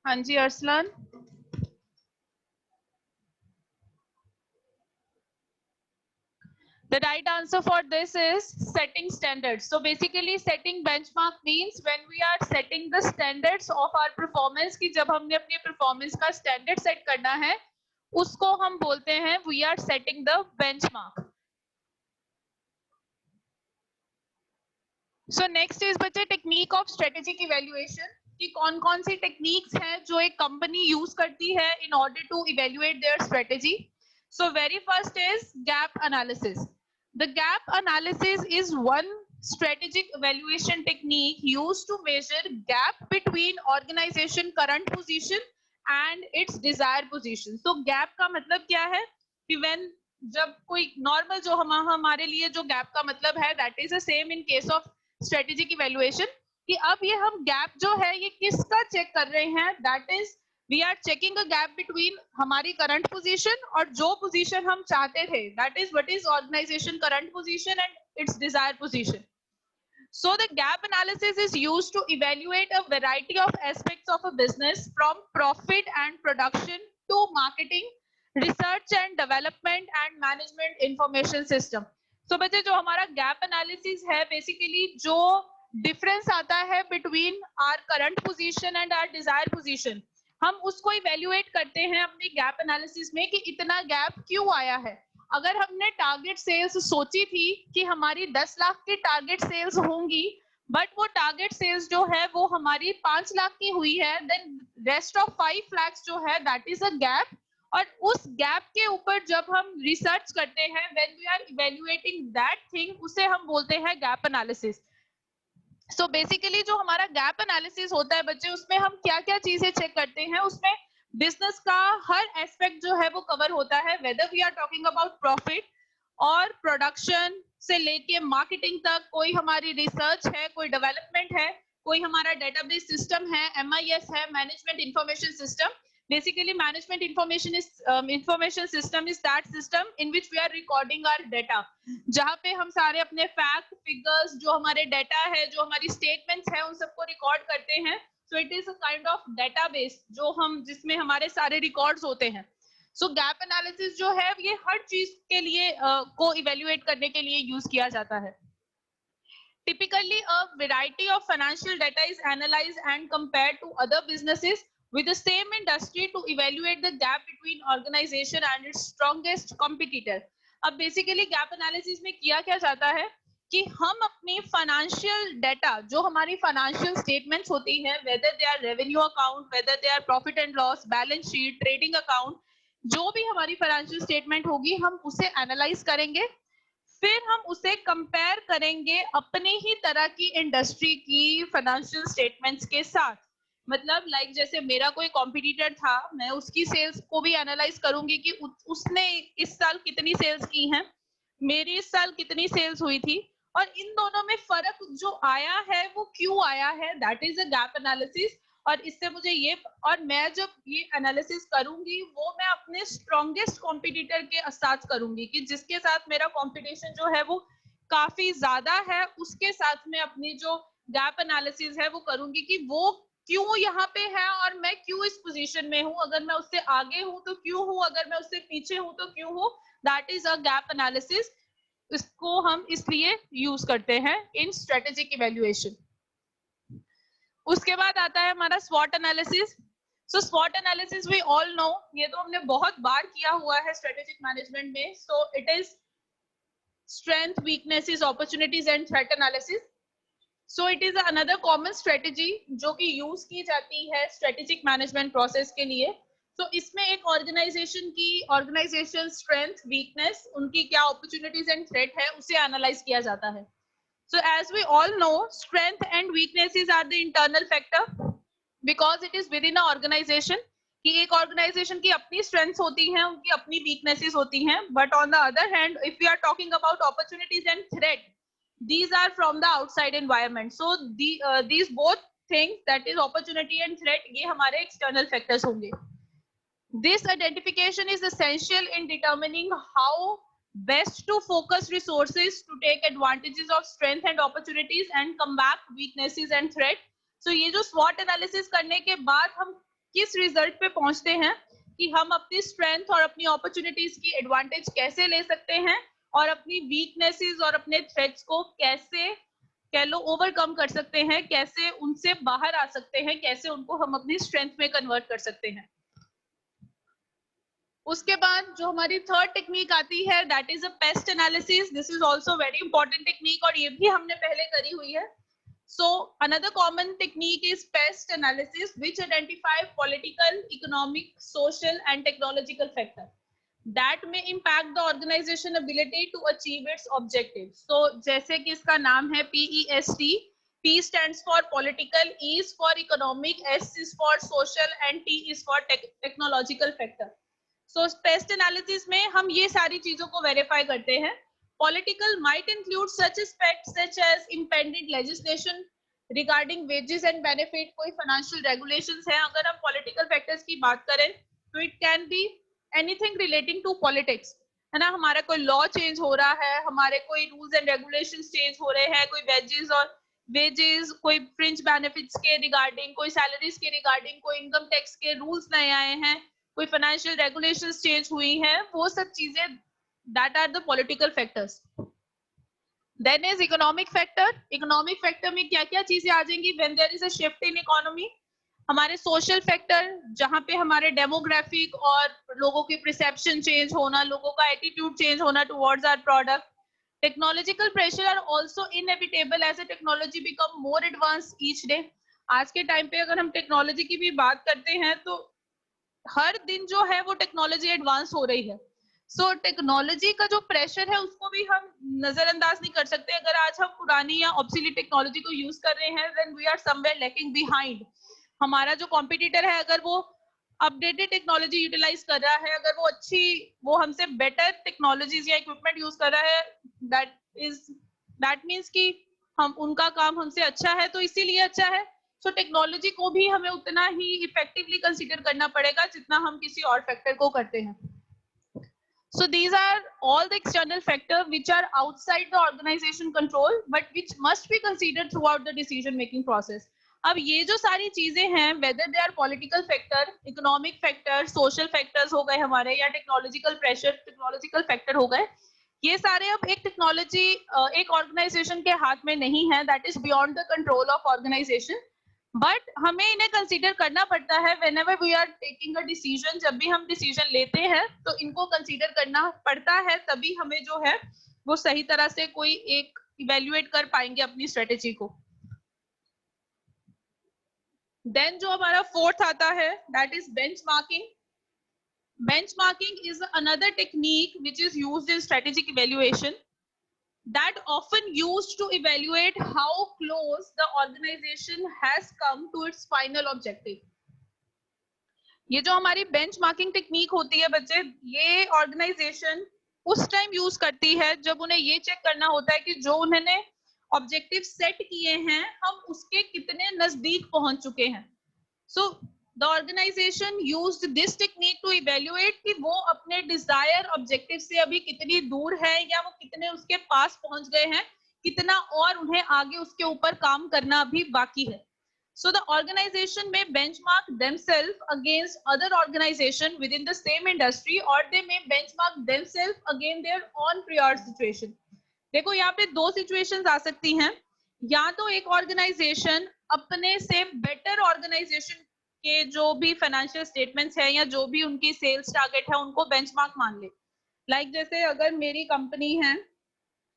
हाँ जी Arsalan. The right answer for this is setting standards. So basically setting benchmark means when we are setting the standards of our performance कि जब हमने अपनी performance का standard set करना है उसको हम बोलते हैं we are setting the benchmark. So next is बच्चे technique of strategic evaluation कि कौन-कौन सी techniques हैं जो एक company use करती है in order to evaluate their strategy. So very first is gap analysis. The gap analysis is one strategic evaluation technique used to measure gap between organization current position and its desired position. So gap का मतलब क्या है कि when जब कोई normal जो हमारे लिए जो gap का मतलब है that is the same in case of strategic evaluation कि अब ये हम gap जो है ये किसका check कर रहे हैं that is we are checking a gap between हमारी current position और जो position हम चाहते थे that is what is organization current position and its desired position. So the gap analysis is used to evaluate a variety of aspects of a business from profit and production to marketing, research and development and management information system. So बच्चे जो हमारा gap analysis है basically जो difference आता है between our current position and our desired position हम उसको evaluate करते हैं अपने गैप एनालिसिस में कि इतना गैप क्यों आया है। अगर हमने टारगेट सेल्स सोची थी कि हमारी 10 लाख की टारगेट सेल्स होंगी बट वो टारगेट सेल्स जो है वो हमारी 5 लाख की हुई है देन रेस्ट ऑफ 5 लाख जो है दैट इज अ गैप और उस गैप के ऊपर जब हम रिसर्च करते हैं when we are evaluating that thing उसे हम बोलते हैं गैप एनालिसिस। सो बेसिकली जो हमारा गैप एनालिसिस होता है बच्चे उसमें हम क्या क्या चीजें चेक करते हैं उसमें बिजनेस का हर एस्पेक्ट जो है वो कवर होता है whether we are talking about profit और प्रोडक्शन से लेके मार्केटिंग तक कोई हमारी रिसर्च है कोई डेवलपमेंट है कोई हमारा डेटाबेस सिस्टम है MIS है management information system. Basically management information system is that system in which we are recording our data जहाँ पे हम सारे अपने फैक्ट फिगर्स जो हमारे डेटा है जो हमारी स्टेटमेंट्स है उन सबको रिकॉर्ड करते हैं। सो it is a kind of database जो हम जिसमें हमारे सारे रिकॉर्ड्स होते हैं। सो गैप एनालिसिस जो है ये हर चीज के लिए को इवेल्युएट करने के लिए यूज किया जाता है। Typically, a variety of financial data is analyzed and compared to other businesses with the same industry to evaluate the gap between organization and its strongest competitor. अब बेसिकली गैप एनालिसिस में किया क्या जाता है कि हम अपनी फाइनेंशियल डाटा जो हमारी फाइनेंशियल स्टेटमेंट्स होती हैं whether they are revenue account whether they are profit and loss balance sheet trading account जो भी हमारी फाइनेंशियल स्टेटमेंट होगी हम उसे एनालाइज करेंगे फिर हम उसे कंपेयर करेंगे अपनी ही तरह की इंडस्ट्री की फाइनेंशियल स्टेटमेंट्स के साथ। मतलब लाइक जैसे मेरा कोई कॉम्पिटिटर था मैं उसकी सेल्स को भी एनालाइज करूंगी कि उसने इस साल कितनी सेल्स की हैं मेरी इस साल कितनी सेल्स हुई थी और इन दोनों में फर्क जो आया है वो क्यों आया है that is a gap analysis. और इससे मुझे ये और मैं जब ये एनालिसिस करूंगी वो मैं अपने स्ट्रॉन्गेस्ट कॉम्पिटिटर के साथ करूंगी कि जिसके साथ मेरा कंपटीशन जो है वो काफी ज्यादा है उसके साथ में अपनी जो गैप एनालिसिस है वो करूंगी कि वो क्यों यहाँ पे है और मैं क्यों इस पोजीशन में हूँ अगर मैं उससे आगे हूँ तो क्यों हूँ अगर मैं उससे पीछे हूँ तो क्यों हूँ that is a gap analysis. इसको हम इसलिए यूज करते हैं इन स्ट्रेटेजिक इवेल्युएशन। उसके बाद आता है हमारा स्वॉट analysis. So स्वॉट analysis we all know ये तो हमने बहुत बार किया हुआ है स्ट्रेटेजिक मैनेजमेंट में। सो it is strength, weaknesses, opportunities and threat analysis. So it is another common strategy जो कि यूज की जाती है strategic management process के लिए. तो इसमें एक ऑर्गेनाइजेशन स्ट्रेंथ, वीकनेस, उनकी क्या अपॉर्चुनिटीज एंड थ्रेट है, उसे एनालाइज किया जाता है. So as we all know, strength and weaknesses are the internal factor because it is within a organization. कि एक ऑर्गेनाइजेशन की अपनी स्ट्रेंथ्स होती हैं, उनकी अपनी वीकनेसेस होती हैं. But on the other hand, if we are talking about opportunities and threat, these are from the outside environment. So these both things, that is opportunity and threat, ये हमारे external factors होंगे. This identification is essential in determining how best to focus resources to take advantages of strength and opportunities and combat weaknesses and threat. So ये जो SWOT analysis करने के बाद हम किस रिजल्ट पे पहुंचते हैं कि हम अपनी स्ट्रेंथ और अपनी अपॉर्चुनिटीज की एडवांटेज कैसे ले सकते हैं और अपनी वीकनेसेस और अपने थ्रेट्स को कैसे कह लो ओवरकम कर सकते हैं, कैसे उनसे बाहर आ सकते हैं, कैसे उनको हम अपनी स्ट्रेंथ में कन्वर्ट कर सकते हैं. उसके बाद जो हमारी थर्ड टेक्निक आती है, that is a paste analysis. This is also very important technique और ये भी हमने पहले करी हुई है. So another common technique is pest analysis, which identify political, economic, social and technological factors that may impact the organization ability to achieve its objectives. So जैसे कि इसका नाम है PEST. P stands for political, E is for economic, S is for social and T is for technological factor. So pest analysis में हम ये सारी चीजों को verify करते हैं. Political might include such aspects such as impending legislation regarding wages and benefit, कोई financial regulations है. अगर हम political factors की बात करें तो it can be anything relating to politics, है ना. हमारा कोई law change हो रहा है, हमारे कोई rules and regulations change हो रहे हैं, कोई wages, कोई fringe benefits के regarding, कोई salaries के regarding, कोई income tax के rules नए आए हैं, कोई financial regulations change हुई हैं, वो सब चीजें that are the political factors. Then is economic factor. Economic factor में क्या क्या चीजें आ जाएंगी when there is a shift in economy. हमारे social factor, जहाँ पे हमारे demographic और लोगों की perception change होना, लोगों का attitude change होना towards our product. Technological pressure are also inevitable as a technology become more advanced each day. आज के टाइम पे अगर हम टेक्नोलॉजी की भी बात करते हैं तो हर दिन जो है वो टेक्नोलॉजी एडवांस हो रही है. सो टेक्नोलॉजी का जो प्रेशर है उसको भी हम नजरअंदाज नहीं कर सकते. अगर आज हम पुरानी या ऑब्सोलीट टेक्नोलॉजी को यूज कर रहे हैं, then we are somewhere lacking behind. हमारा जो कॉम्पिटिटर है, अगर वो अपडेटेड टेक्नोलॉजी यूटिलाइज कर रहा है, अगर वो हमसे बेटर टेक्नोलॉजीज या इक्विपमेंट यूज कर रहा है, दैट मीन्स कि हम उनका काम हमसे अच्छा है, तो इसीलिए अच्छा है. सो टेक्नोलॉजी को भी हमें उतना ही इफेक्टिवली कंसीडर करना पड़ेगा जितना हम किसी और फैक्टर को करते हैं. So these are all the external factors which are outside the organization control, but which must be considered throughout the decision making process. अब ये जो सारी चीजें हैं, whether they are political factor, economic factor, social factors हो गए हमारे, या technological pressure, technological factor हो गए, ये सारे अब एक टेक्नोलॉजी एक ऑर्गेनाइजेशन के हाथ में नहीं है. that is beyond the control of organization. But हमें इन्हें कंसीडर करना पड़ता है whenever we are taking a decision. जब भी हम डिसीजन लेते हैं तो इनको कंसीडर करना पड़ता है, तभी हमें जो है वो सही तरह से कोई एक इवेल्युएट कर पाएंगे अपनी स्ट्रेटेजी को. देन जो हमारा फोर्थ आता है, that is benchmarking. Benchmarking is another technique which is used in strategic evaluation, that often used to evaluate how close the organization has come to its final objective. ये जो हमारी benchmarking technique होती है बच्चे, ये organisation उस time use करती है जब उन्हें ये चेक करना होता है कि जो उन्होंने ऑब्जेक्टिव सेट किए हैं हम उसके कितने नजदीक पहुंच चुके हैं. सो the organization used this technique to evaluate कि वो अपने desired objective से अभी कितनी दूर है या वो कितने उसके पास पहुंच गए हैं, कितना और उन्हें आगे उसके ऊपर काम करना अभी बाकी है. So the organization may benchmark themselves against other organization within the same industry, or they may benchmark themselves against their own prior situation. देखो यहाँ पे दो situations आ सकती हैं. या तो एक ऑर्गेनाइजेशन अपने से बेटर ऑर्गेनाइजेशन के जो भी फाइनेंशियल स्टेटमेंट्स है या जो भी उनकी सेल्स टारगेट है उनको बेंचमार्क मान ले. लाइक जैसे अगर मेरी कंपनी है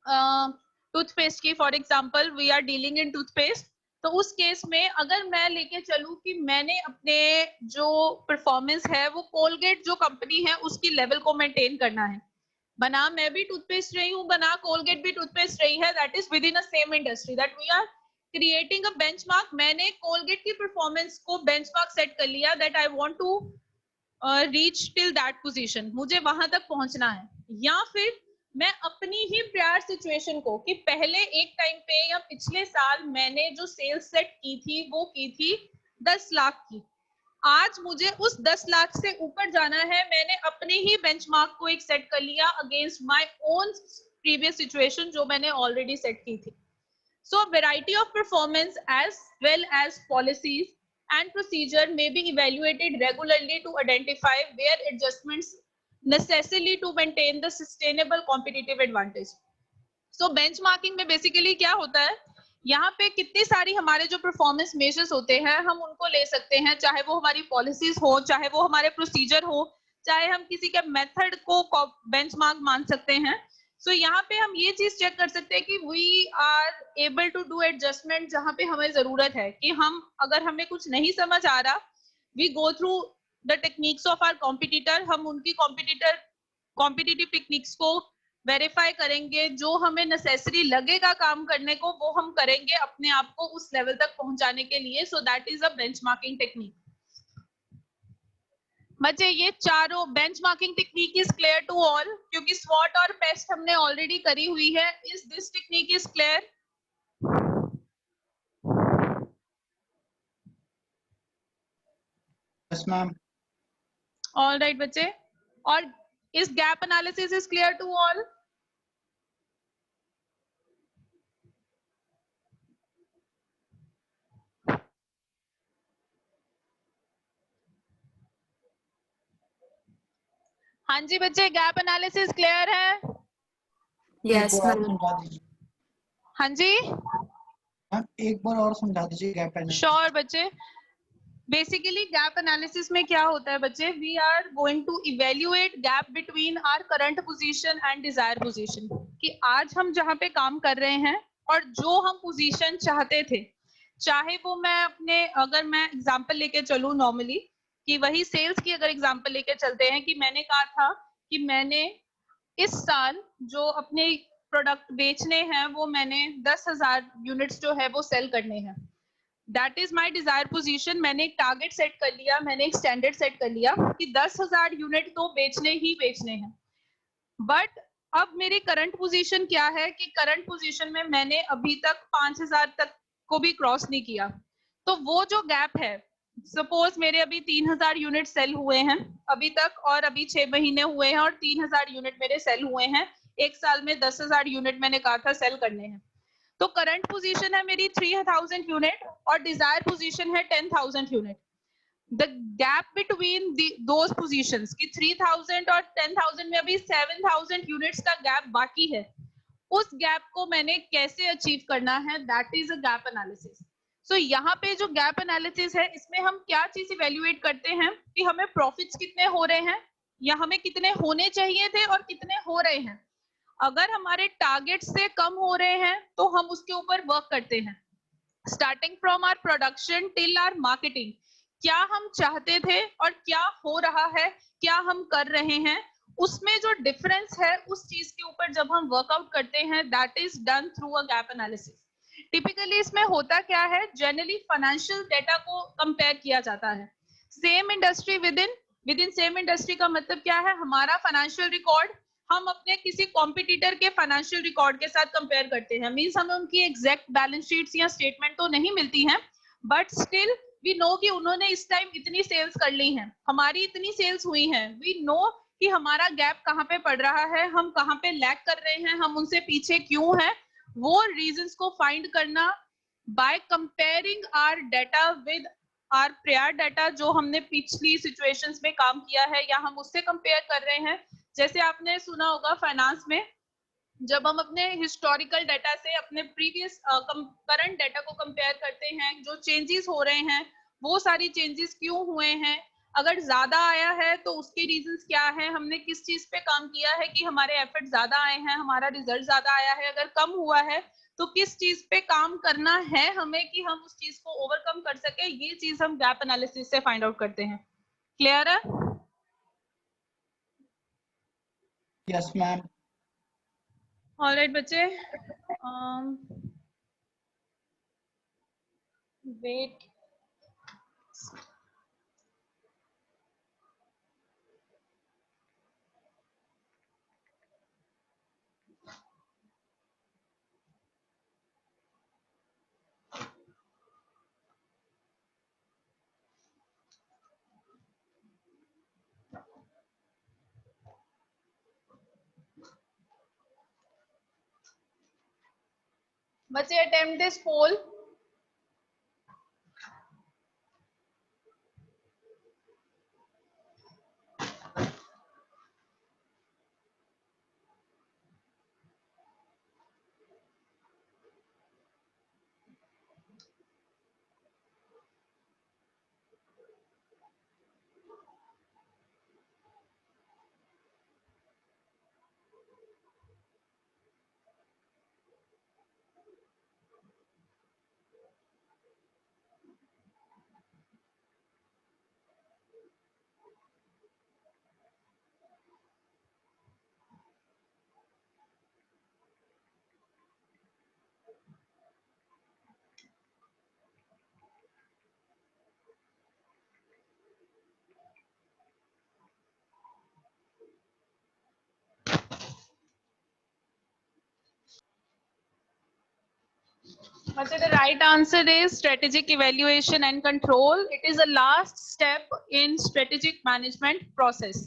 टूथपेस्ट की, for example we are dealing in toothpaste, तो उस केस में अगर मैं लेके चलूं कि मैंने अपने जो परफॉर्मेंस है वो कोलगेट जो कंपनी है उसकी लेवल को मेंटेन करना है, बना मैं भी टूथपेस्ट रही हूँ, बना कोलगेट भी टूथपेस्ट रही है, that is with in a same industry, that we are creating a benchmark. मैंने कोलगेट की परफॉर्मेंस को बेंचमार्क सेट कर लिया, that I want to reach till that position, मुझे वहां तक पहुंचना है। या फिर मैं अपनी ही प्रायर सिचुएशन को, कि पहले एक टाइम पे या पिछले साल मैंने जो सेल्स सेट की थी वो की थी 10 लाख की, आज मुझे उस 10 लाख से ऊपर जाना है, मैंने अपने ही बेंचमार्क को एक सेट कर लिया against my own previous situation जो मैंने ऑलरेडी सेट की थी। So variety of performance as well as policies and procedure may be evaluated regularly to identify where adjustments necessary to maintain the sustainable competitive advantage. So benchmarking में basically क्या होता है, यहाँ पे कितनी सारी हमारे जो परफॉर्मेंस मेजर्स होते हैं हम उनको ले सकते हैं, चाहे वो हमारी पॉलिसीज हो, चाहे वो हमारे प्रोसीजर हो, चाहे हम किसी के मेथड को बेंचमार्क मान सकते हैं। सो यहाँ पे हम ये चीज चेक कर सकते हैं कि we are able to do adjustment जहाँ पे हमें जरूरत है, कि हम अगर हमें कुछ नहीं समझ आ रहा, we go through the techniques of our competitor, हम उनकी कॉम्पिटिटिव टेक्निक्स को वेरीफाई करेंगे, जो हमें नेसेसरी लगेगा काम करने को वो हम करेंगे अपने आप को उस लेवल तक पहुंचाने के लिए। So that is a benchmarking technique. बच्चे ये चारों benchmarking technique is clear to all, क्योंकि स्वॉट और पेस्ट हमने ऑलरेडी करी हुई है। Is this technique is clear? Yes ma'am. All right बच्चे, और इस gap analysis is clear to all? हाँ जी बच्चे, गैप एनालिसिस क्लियर है? Yes ma'am. समझा दीजिए। हाँ जी मैम एक बार और समझा दीजिए गैप एनालिसिस। श्योर बच्चे, बेसिकली गैप एनालिसिस में क्या होता है बच्चे, we are going to evaluate gap between our current position and desire position, कि आज हम जहाँ पे काम कर रहे हैं और जो हम पोजीशन चाहते थे, चाहे वो मैं अपने, अगर मैं एग्जांपल लेके चलूं नॉर्मली, कि वही सेल्स की अगर एग्जांपल लेके चलते हैं, कि मैंने कहा था कि मैंने इस साल जो अपने प्रोडक्ट बेचने हैं वो मैंने 10,000 यूनिट्स जो है वो सेल करने हैं, that is my desire position. मैंने एक टारगेट सेट कर लिया, मैंने एक स्टैंडर्ड सेट कर लिया कि 10,000 यूनिट तो बेचने ही बेचने हैं। बट अब मेरी करंट पोजीशन क्या है, कि करंट पोजीशन में मैंने अभी तक 5,000 तक को भी क्रॉस नहीं किया, तो वो जो गैप है, सपोज मेरे अभी 3,000 यूनिट सेल हुए हैं अभी तक, और अभी 6 महीने हुए हैं और 3,000 यूनिट मेरे सेल हुए हैं, एक साल में 10,000 यूनिट मैंने कहा था सेल करने हैं, तो करंट पोजीशन है मेरी 3,000 यूनिट और डिजायर पोजीशन है 10,000 unit. The gap between those positions की 3,000 और 10,000 में अभी 7,000 यूनिट्स का गैप बाकी है, उस गैप को मैंने कैसे अचीव करना है, that is a gap analysis. So यहाँ पे जो गैप एनालिसिस है इसमें हम क्या चीज इवेल्युएट करते हैं, कि हमें प्रॉफिट्स कितने हो रहे हैं या हमें कितने होने चाहिए थे और कितने हो रहे हैं। अगर हमारे टारगेट से कम हो रहे हैं तो हम उसके ऊपर वर्क करते हैं, starting from our production till our marketing, क्या हम चाहते थे और क्या हो रहा है, क्या हम कर रहे हैं, उसमें जो डिफरेंस है उस चीज के ऊपर जब हम वर्कआउट करते हैं, that is done through a gap analysis. Typically इसमें होता क्या है, जनरली फाइनेंशियल डेटा को कंपेयर किया जाता है, same industry with in same industry का मतलब क्या है, हमारा फाइनेंशियल रिकॉर्ड हम अपने किसी कॉम्पिटिटर के फाइनेंशियल रिकॉर्ड के साथ कंपेयर करते हैं, मींस हमें उनकी एग्जैक्ट बैलेंस शीट्स या स्टेटमेंट तो नहीं मिलती हैं, बट स्टिल वी नो कि उन्होंने इस टाइम इतनी सेल्स कर ली हैं, हमारी इतनी सेल्स हुई हैं, वी नो कि हमारा गैप कहाँ पे पड़ रहा है, हम कहाँ पे लैग कर रहे हैं, हम उनसे पीछे क्यों हैं, वो रीजंस को फाइंड करना by comparing our data with our prior data, जो हमने पिछली सिचुएशंस में काम किया है या हम उससे कंपेयर कर रहे हैं। जैसे आपने सुना होगा फाइनेंस में, जब हम अपने हिस्टोरिकल डाटा से अपने प्रीवियस करंट डाटा को कंपेयर करते हैं, जो चेंजेस हो रहे हैं वो सारी चेंजेस क्यों हुए हैं, अगर ज्यादा आया है तो उसके रीजंस क्या है, हमने किस चीज पे काम किया है कि हमारे एफर्ट ज्यादा आए हैं, हमारा रिजल्ट ज्यादा आया है। अगर कम हुआ है तो किस चीज पे काम करना है हमें कि हम उस चीज को ओवरकम कर सके, ये चीज हम गैप एनालिसिस से फाइंड आउट करते हैं। क्लियर है? Yes ma'am. ऑलराइट बच्चे, वेट, बच्चे attempt this poll. The right answer is strategic evaluation and control. It is the last step in strategic management process.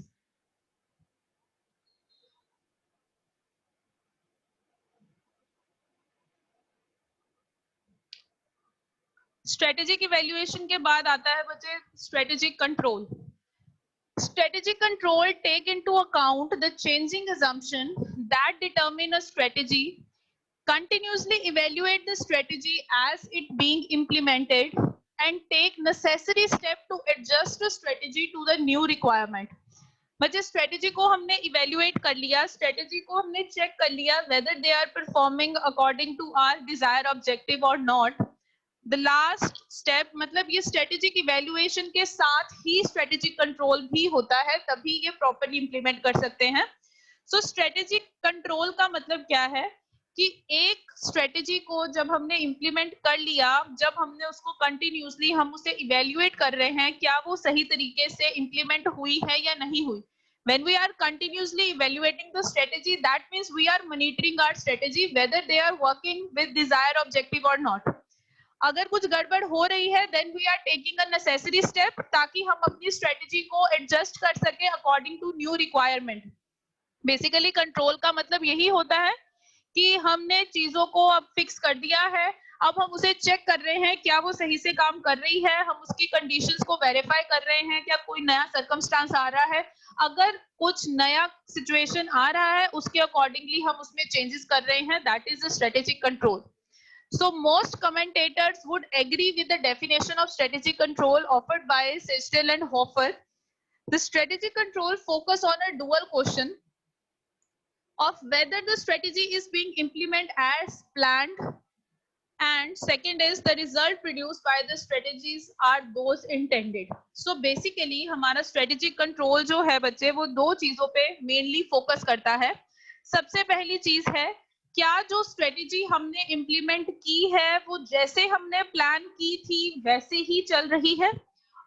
Strategic evaluation के बाद आता है बच्चे strategic control. Strategic control take into account the changing assumption that determine a strategy, continuously evaluate the strategy as it being implemented, and take necessary step to adjust the strategy to the new requirement. बच्चे strategy को हमने evaluate कर लिया, strategy को हमने check कर लिया whether they are performing according to our desired objective or not. The last step मतलब ये स्ट्रेटेजिक इवेल्युएशन के साथ ही स्ट्रेटेजिक कंट्रोल भी होता है, तभी ये प्रॉपर्ली इंप्लीमेंट कर सकते हैं। सो स्ट्रेटेजिक कंट्रोल का मतलब क्या है कि एक स्ट्रेटेजी को जब हमने इंप्लीमेंट कर लिया, जब हमने उसको कंटिन्यूसली हम उसे इवेल्युएट कर रहे हैं क्या वो सही तरीके से इंप्लीमेंट हुई है या नहीं हुई। When we are continuously evaluating the strategy, that means we are monitoring our strategy whether they are working with desired objective or not. अगर कुछ गड़बड़ हो रही है then we are taking a necessary step ताकि हम अपनी स्ट्रेटेजी को एडजस्ट कर सके according to new requirement. Basically control का मतलब यही होता है कि हमने चीजों को अब फिक्स कर दिया है, अब हम उसे चेक कर रहे हैं क्या वो सही से काम कर रही है, हम उसकी कंडीशंस को वेरीफाई कर रहे हैं, क्या कोई नया सर्कमस्टांस आ रहा है, अगर कुछ नया सिचुएशन आ रहा है उसके अकॉर्डिंगली हम उसमें चेंजेस कर रहे हैं, that is the strategic control. So most commentators would agree with the definition of strategic control offered by Sechtel and Hofer. The strategic control focus on a dual question of whether the strategy is being implemented as planned, and second is the result produced by the strategies are those intended. So basically हमारा strategic control जो है बच्चे वो दो चीजों पे mainly focus करता है. सबसे पहली चीज है क्या जो स्ट्रेटेजी हमने इम्प्लीमेंट की है वो जैसे हमने प्लान की थी वैसे ही चल रही है,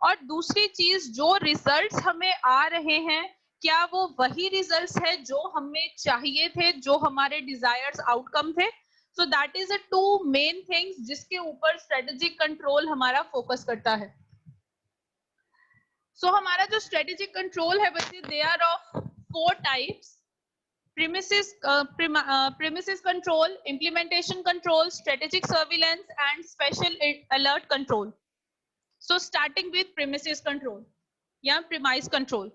और दूसरी चीज जो रिजल्ट्स हमें आ रहे हैं क्या वो वही रिजल्ट्स है जो हमें चाहिए थे, जो हमारे डिजायर्स आउटकम थे. सो that is the two main things जिसके ऊपर स्ट्रेटेजिक कंट्रोल हमारा फोकस करता है. सो हमारा जो स्ट्रेटेजिक कंट्रोल है बच्चे they are of 4 types: premises control, implementation control, strategic surveillance, and special alert control. So starting with premises control, premise control.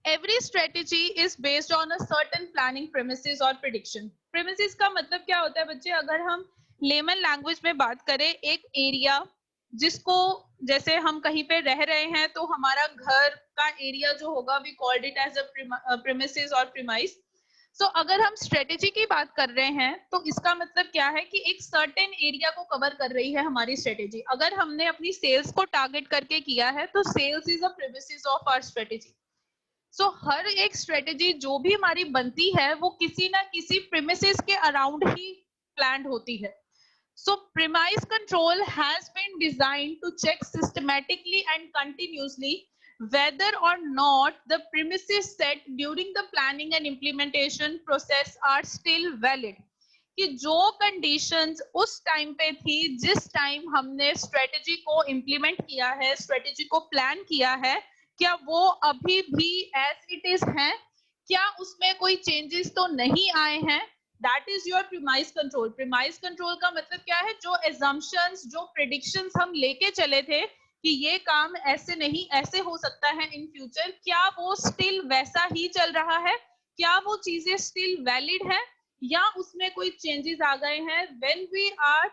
Every strategy is based on a certain planning premises or prediction. Premises का मतलब क्या होता है बच्चे, अगर हम layman language में बात करें, एक एरिया जिसको जैसे हम कहीं पे रह रहे हैं तो हमारा घर का एरिया जो होगा we called it as a premises और प्रीमाइस। सो अगर हम स्ट्रेटेजी की बात कर रहे हैं तो इसका मतलब क्या है कि एक सर्टेन एरिया को कवर कर रही है हमारी स्ट्रेटेजी। अगर हमने अपनी सेल्स को टारगेट करके किया है तो sales is a premises of our strategy. So हर एक स्ट्रेटेजी जो भी हमारी बनती है वो किसी ना किसी प्रीमिसेस के अराउंड ही प्लान्ड होती है। So premise control has been designed to check systematically and continuously whether or not the premises set during the planning and implementation process are still valid. कि जो conditions उस टाइम पे थी जिस time हमने strategy को इम्प्लीमेंट किया है, स्ट्रेटेजी को प्लान किया है, क्या वो अभी भी एज इट इज हैं? क्या उसमें कोई चेंजेस तो नहीं आए हैं? That is your premise control. Premise control का मतलब क्या है? जो एजम्पशंस, जो प्रेडिक्शंस हम लेके चले थे कि ये काम ऐसे नहीं ऐसे हो सकता है इन फ्यूचर, क्या वो स्टिल वैसा ही चल रहा है? क्या वो चीजें स्टिल वैलिड है या उसमें कोई चेंजेस आ गए हैं? When we are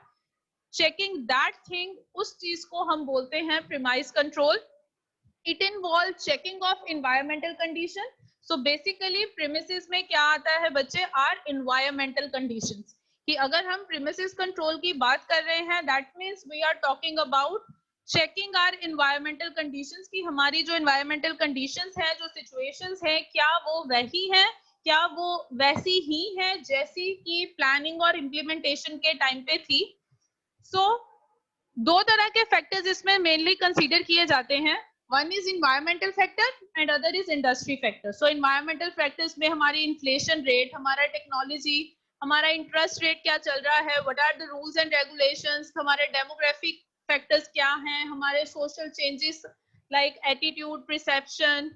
checking that thing, उस चीज को हम बोलते हैं premise control. It involve checking of environmental condition. So basically premises में क्या आता है बच्चे? Our environmental conditions. कि अगर हम प्रीमिसेस कंट्रोल की बात कर रहे हैं that means we are talking about checking our environmental conditions, कि हमारी जो एनवायरमेंटल कंडीशंस है, जो सिचुएशंस है, क्या वो वही है, क्या वो वैसी ही है जैसी कि प्लानिंग और इम्प्लीमेंटेशन के टाइम पे थी। सो दो तरह के फैक्टर्स इसमें मेनली कंसीडर किए जाते हैं। One is environmental factor and other is industry factor. So environmental factors में हमारी इन्फ्लेशन रेट, हमारा टेक्नोलॉजी, हमारा इंटरेस्ट रेट क्या चल रहा है, what are the rules and regulations, हमारे डेमोग्राफिक फैक्टर्स क्या हैं, हमारे social changes like attitude, perception,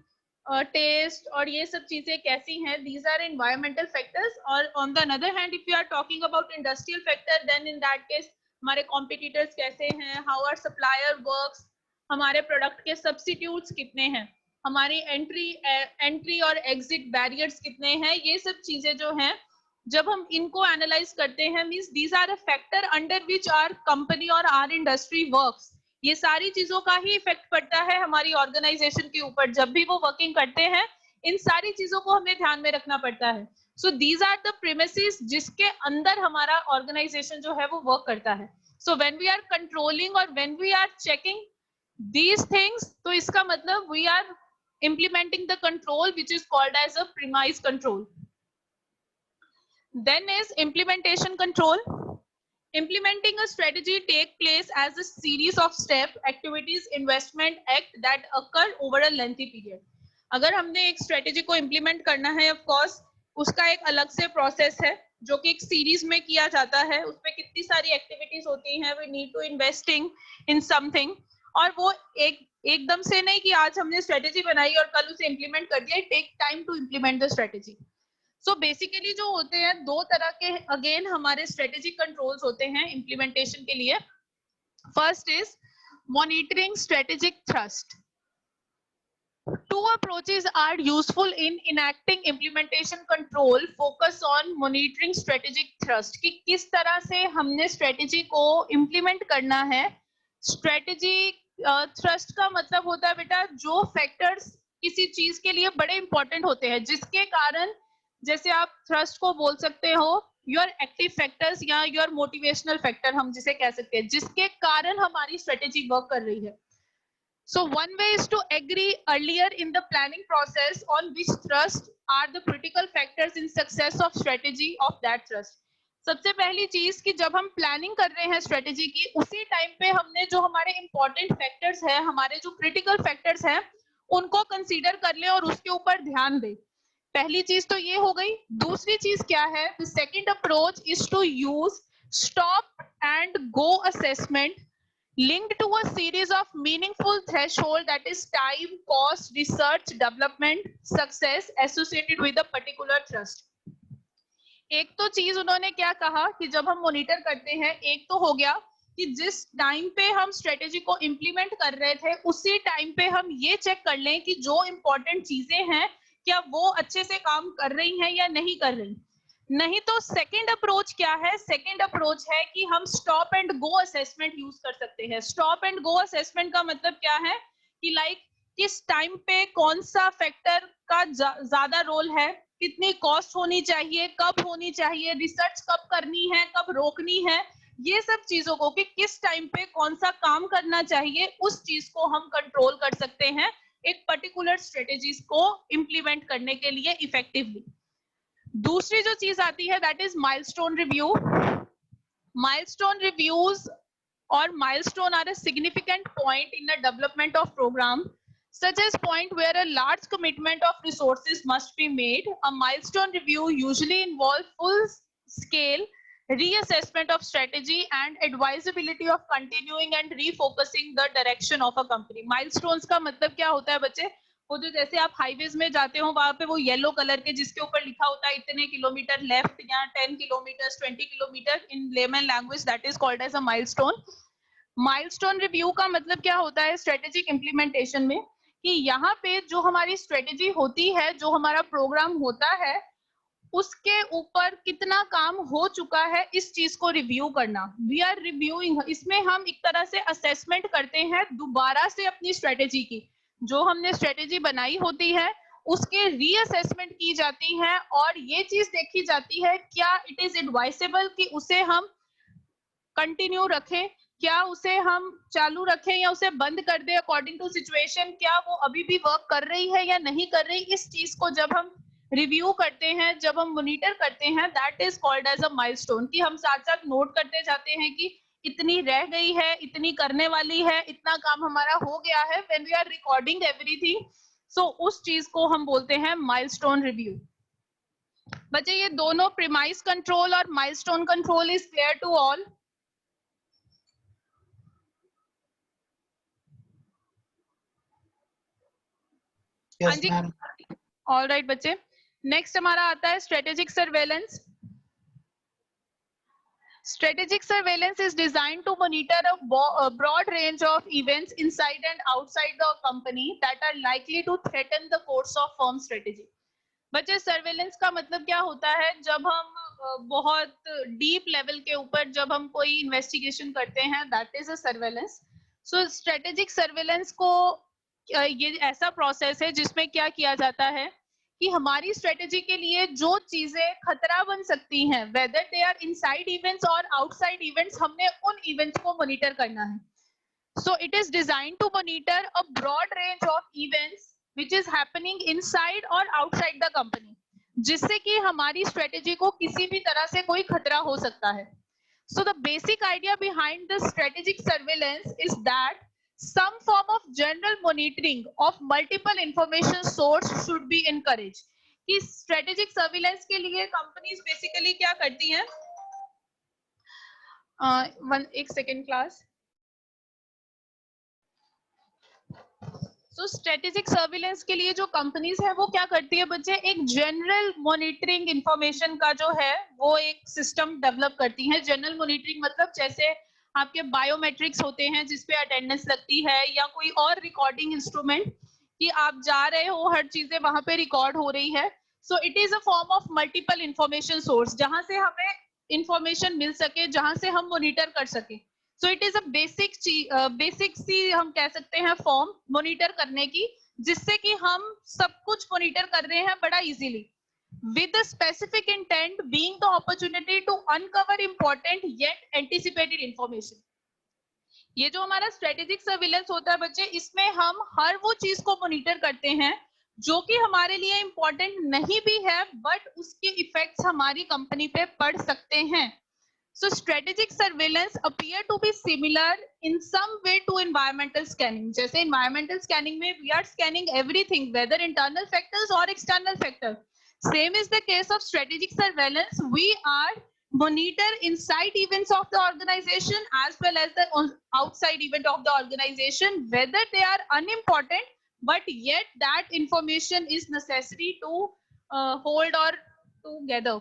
taste और ये सब चीजें कैसी हैं, दीज आर एनवायरमेंटल फैक्टर्स। और on the other hand if you are talking about industrial factor then in that case हमारे कॉम्पिटिटर्स कैसे हैं, हाउ आर सप्लायर वर्क्स, हमारे प्रोडक्ट के सब्स्टिट्यूट्स कितने हैं, हमारी एंट्री और एग्जिट बैरियर्स कितने हैं, ये सब चीजें जो हैं जब हम इनको एनालाइज करते हैं means these are a factor under which our company और आर इंडस्ट्री वर्क्स। ये सारी चीजों का ही इफेक्ट पड़ता है हमारी ऑर्गेनाइजेशन के ऊपर। जब भी वो वर्किंग करते हैं इन सारी चीजों को हमें ध्यान में रखना पड़ता है। So these are the premises जिसके अंदर हमारा ऑर्गेनाइजेशन जो है वो वर्क करता है। So when we are controlling और when we are checking these things, तो इसका मतलब we are implementing the control which is called as a premise control. Then is implementation control. Implementing a strategy take place as a series of step, activities, investment, act that occur over a lengthy period. अगर हमने एक strategy को implement करना है of course उसका एक अलग से प्रोसेस है जो कि एक सीरीज में किया जाता है। उसमें कितनी सारी एक्टिविटीज होती हैं, we need to investing in something, और वो एकदम से नहीं कि आज हमने स्ट्रेटेजी बनाई और कल उसे इम्प्लीमेंट कर दिया। Take time to implement the strategy. So basically जो होते हैं दो तरह के अगेन हमारे स्ट्रेटेजिक कंट्रोल्स होते हैं इम्प्लीमेंटेशन के लिए। First is monitoring strategic thrust. Two approaches are useful in enacting implementation control. Focus on monitoring strategic thrust, कि किस तरह से हमने स्ट्रेटेजी को इम्प्लीमेंट करना है। स्ट्रेटेजी थ्रस्ट का मतलब होता है बेटा जो फैक्टर्स किसी चीज के लिए बड़े इंपॉर्टेंट होते हैं, जिसके कारण, जैसे आप थ्रस्ट को बोल सकते हो योर एक्टिव फैक्टर्स या योर मोटिवेशनल फैक्टर हम जिसे कह सकते हैं, जिसके कारण हमारी स्ट्रेटेजी वर्क कर रही है। So one way is to agree earlier in the planning process on which thrust are the critical factors in success of strategy of that thrust. सबसे पहली चीज कि जब हम प्लानिंग कर रहे हैं स्ट्रेटेजी की उसी टाइम पे हमने जो हमारे इंपॉर्टेंट फैक्टर्स हैं, हमारे जो क्रिटिकल फैक्टर्स हैं, उनको कंसीडर कर ले और उसके ऊपर ध्यान दे। पहली चीज तो ये हो गई। दूसरी चीज क्या है? The second approach is to use stop and go assessment linked to a series of meaningful threshold, that is time, cost, research, development, success associated with a particular thrust. एक तो चीज उन्होंने क्या कहा कि जब हम मॉनिटर करते हैं, एक तो हो गया कि जिस टाइम पे हम स्ट्रेटेजी को इम्प्लीमेंट कर रहे थे उसी टाइम पे हम ये चेक कर लें कि जो इंपॉर्टेंट चीजें हैं क्या वो अच्छे से काम कर रही हैं या नहीं कर रही। नहीं तो सेकंड अप्रोच क्या है? सेकंड अप्रोच है कि हम stop and go assessment use कर सकते हैं। स्टॉप एंड गो असेसमेंट का मतलब क्या है कि लाइक किस टाइम पे कौन सा फैक्टर का ज्यादा रोल है, कितनी कॉस्ट होनी चाहिए, कब होनी चाहिए, रिसर्च कब करनी है, कब रोकनी है, ये सब चीजों को कि किस टाइम पे कौन सा काम करना चाहिए, उस चीज को हम कंट्रोल कर सकते हैं एक पर्टिकुलर स्ट्रेटेजीज को इम्प्लीमेंट करने के लिए इफेक्टिवली। दूसरी जो चीज आती है that is milestone review. Milestone reviews or milestone are a significant point in the development of program, such as point where a large commitment of resources must be made. A milestone review usually involves full scale reassessment of strategy and advisability of continuing and refocusing the direction of a company. Milestones का मतलब क्या होता है बच्चे? वो जो जैसे आप हाईवेज में जाते हो वहां पे वो येलो कलर के जिसके ऊपर लिखा होता है इतने किलोमीटर लेफ्ट या 10 kilometre 20 kilometre, in layman language that is called as a milestone. Milestone review का मतलब क्या होता है स्ट्रेटेजिक इंप्लीमेंटेशन में कि यहाँ पे जो हमारी स्ट्रेटेजी होती है, जो हमारा प्रोग्राम होता है, उसके ऊपर कितना काम हो चुका है इस चीज को रिव्यू करना। वी आर रिव्यूइंग, इसमें हम एक तरह से असेसमेंट करते हैं दोबारा से अपनी स्ट्रेटेजी की। जो हमने स्ट्रेटेजी बनाई होती है उसके रीअसेसमेंट की जाती है और ये चीज देखी जाती है क्या इट इज एडवाइसेबल कि उसे हम कंटिन्यू रखें, क्या उसे हम चालू रखें या उसे बंद कर दें अकॉर्डिंग टू सिचुएशन, क्या वो अभी भी वर्क कर रही है या नहीं कर रही। इस चीज को जब हम रिव्यू करते हैं, जब हम मॉनिटर करते हैं, that is called as a milestone, कि हम साथ साथ नोट करते जाते हैं कि इतनी रह गई है, इतनी करने वाली है, इतना काम हमारा हो गया है। When we are recording everything, so उस चीज को हम बोलते हैं माइलस्टोन रिव्यू। बच्चे ये दोनों प्रीमाइस कंट्रोल और milestone control is clear to all? हाँ जी, ऑल राइट बच्चे। नेक्स्ट हमारा आता है strategic surveillance. Strategic surveillance is designed to monitor a broad range of events inside and outside the company that are likely to threaten the course of firm strategy. बच्चे surveillance का मतलब क्या होता है? जब हम बहुत डीप लेवल के ऊपर जब हम कोई इन्वेस्टिगेशन करते हैं, that is a surveillance. So strategic surveillance को ये ऐसा प्रोसेस है जिसमें क्या किया जाता है कि हमारी स्ट्रेटेजी के लिए जो चीजें खतरा बन सकती हैं, whether they are inside events और आउटसाइड इवेंट्स, हमने उन इवेंट्स को मॉनिटर करना है। So it is designed to monitor a broad range of events which is happening inside or outside the company, जिससे कि हमारी स्ट्रेटेजी को किसी भी तरह से कोई खतरा हो सकता है। So the basic idea behind the strategic surveillance is that some form of general monitoring of multiple information source should be encouraged. कि strategic surveillance के लिए companies basically क्या करती हैं? एक सेकेंड क्लास। तो स्ट्रेटेजिक सर्विलेंस के लिए जो कंपनीज है वो क्या करती है बच्चे? एक जनरल मॉनिटरिंग इंफॉर्मेशन का जो है वो एक सिस्टम डेवलप करती है। जनरल मॉनिटरिंग मतलब जैसे आपके बायोमेट्रिक्स होते हैं जिसपे अटेंडेंस लगती है, या कोई और रिकॉर्डिंग इंस्ट्रूमेंट कि आप जा रहे हो, हर चीजें वहां पे रिकॉर्ड हो रही है। So it is a form of multiple information source, जहां से हमें इंफॉर्मेशन मिल सके, जहां से हम मॉनिटर कर सके। So it is a basic सी हम कह सकते हैं फॉर्म मॉनिटर करने की, जिससे कि हम सब कुछ मॉनिटर कर रहे हैं बड़ा easily, with the specific intent being the opportunity to uncover important yet anticipated information. ये जो हमारा स्ट्रेटेजिक सर्विलेंस होता है बच्चे, इसमें हम हर वो चीज को मॉनिटर करते हैं जो कि हमारे लिए इंपॉर्टेंट नहीं भी है, बट उसके इफेक्ट्स हमारी कंपनी पे पड़ सकते हैं। So strategic surveillance appear to be similar in some way to environmental scanning. जैसे environmental scanning में we are scanning everything, whether internal factors or external factors. Same is the case of strategic surveillance. We are monitor inside events of the organization as well as the outside event of the organization, whether they are unimportant, but yet that information is necessary to hold or to gather.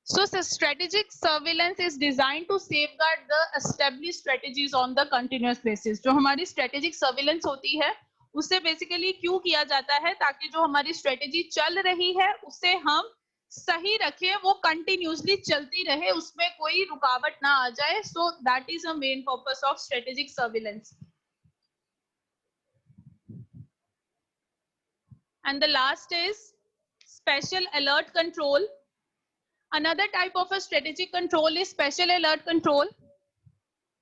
So strategic surveillance is designed to safeguard the established strategies on the continuous basis. जो हमारी strategic surveillance होती है उससे basically क्यों किया जाता है? ताकि जो हमारी स्ट्रेटेजी चल रही है उससे हम सही रखें, वो कंटिन्यूसली चलती रहे, उसमें कोई रुकावट ना आ जाए. सो that is a main purpose of strategic surveillance. And the last is special alert control. Another type of a strategic control is special alert control.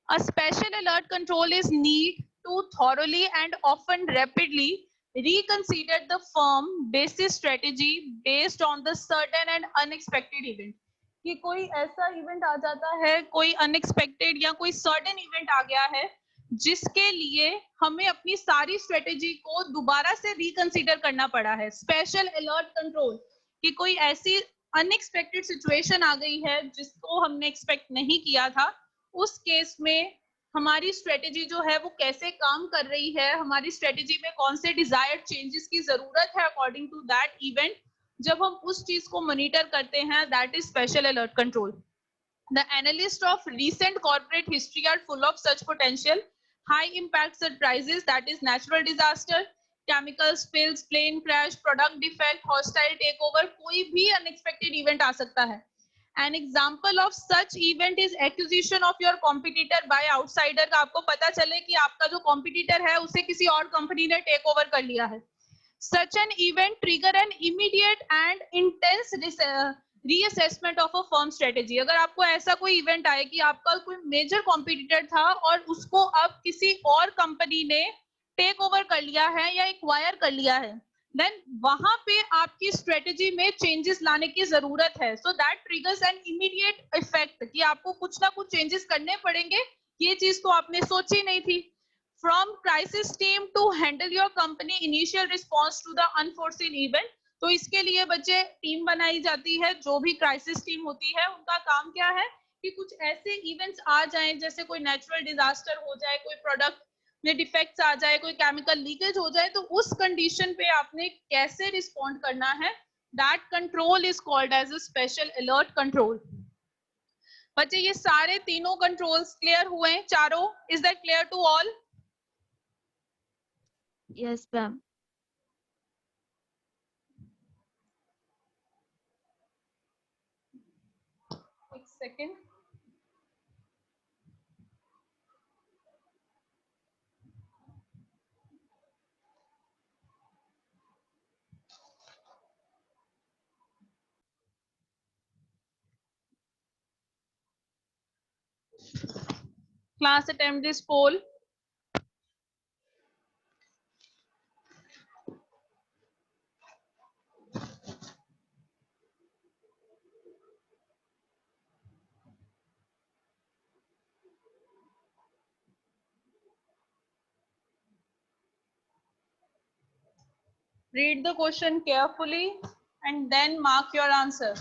A special alert control is need to thoroughly and often rapidly reconsider the firm basis strategy based on the certain and unexpected event. कि कोई ऐसा event आ जाता है, कोई unexpected या कोई certain event आ गया है जिसके लिए हमें अपनी सारी स्ट्रेटेजी को दोबारा से रिकंसीडर करना पड़ा है. स्पेशल अलर्ट कंट्रोल कि कोई ऐसी अनएक्सपेक्टेड सिचुएशन आ गई है जिसको हमने एक्सपेक्ट नहीं किया था. उस केस में हमारी स्ट्रेटेजी जो है वो कैसे काम कर रही है, हमारी स्ट्रेटेजी में कौन से डिजायर्ड चेंजेस की जरूरत है अकॉर्डिंग टू दैट इवेंट, जब हम उस चीज को मॉनिटर करते हैं, that is special alert control. The analysts of recent corporate history are full of such potential high impact surprises, that is natural disaster, chemical spills, plane crash, product defect, hostile takeover, कोई भी unexpected event आ सकता है. An example of such event is acquisition of your competitor by outsider. का आपको पता चले कि आपका जो competitor है उसे किसी और कंपनी ने टेक ओवर कर लिया है. Such an event trigger an immediate and intense reassessment of a firm strategy. अगर आपको ऐसा कोई इवेंट आए कि आपका कोई मेजर कॉम्पिटिटर था और उसको अब किसी और कंपनी ने टेक ओवर कर लिया है या एक्वायर कर लिया है, देन वहां पे आपकी स्ट्रेटेजी में चेंजेस लाने की जरूरत है. So that triggers an immediate effect कि आपको कुछ ना कुछ चेंजेस करने पड़ेंगे. ये चीज तो आपने सोची नहीं थी. From crisis team to handle your company initial response to the unforeseen event. तो इसके लिए बच्चे टीम बनाई जाती है. जो भी क्राइसिस टीम होती है उनका काम क्या है कि कुछ ऐसे इवेंट्स आ जाएं, जैसे कोई नेचुरल डिजास्टर हो जाए, कोई प्रोडक्ट में डिफेक्ट्स आ जाए, कोई केमिकल लीकेज हो जाए, तो उस कंडीशन पे आपने कैसे रिस्पॉन्ड करना है, that control is called as a special alert control. बच्चे ये सारे तीनों कंट्रोल्स क्लियर हुए हैं? चारों, is that clear to all? Yes, ma'am. एक second. Class attempt this poll. Read the question carefully and then mark your answer.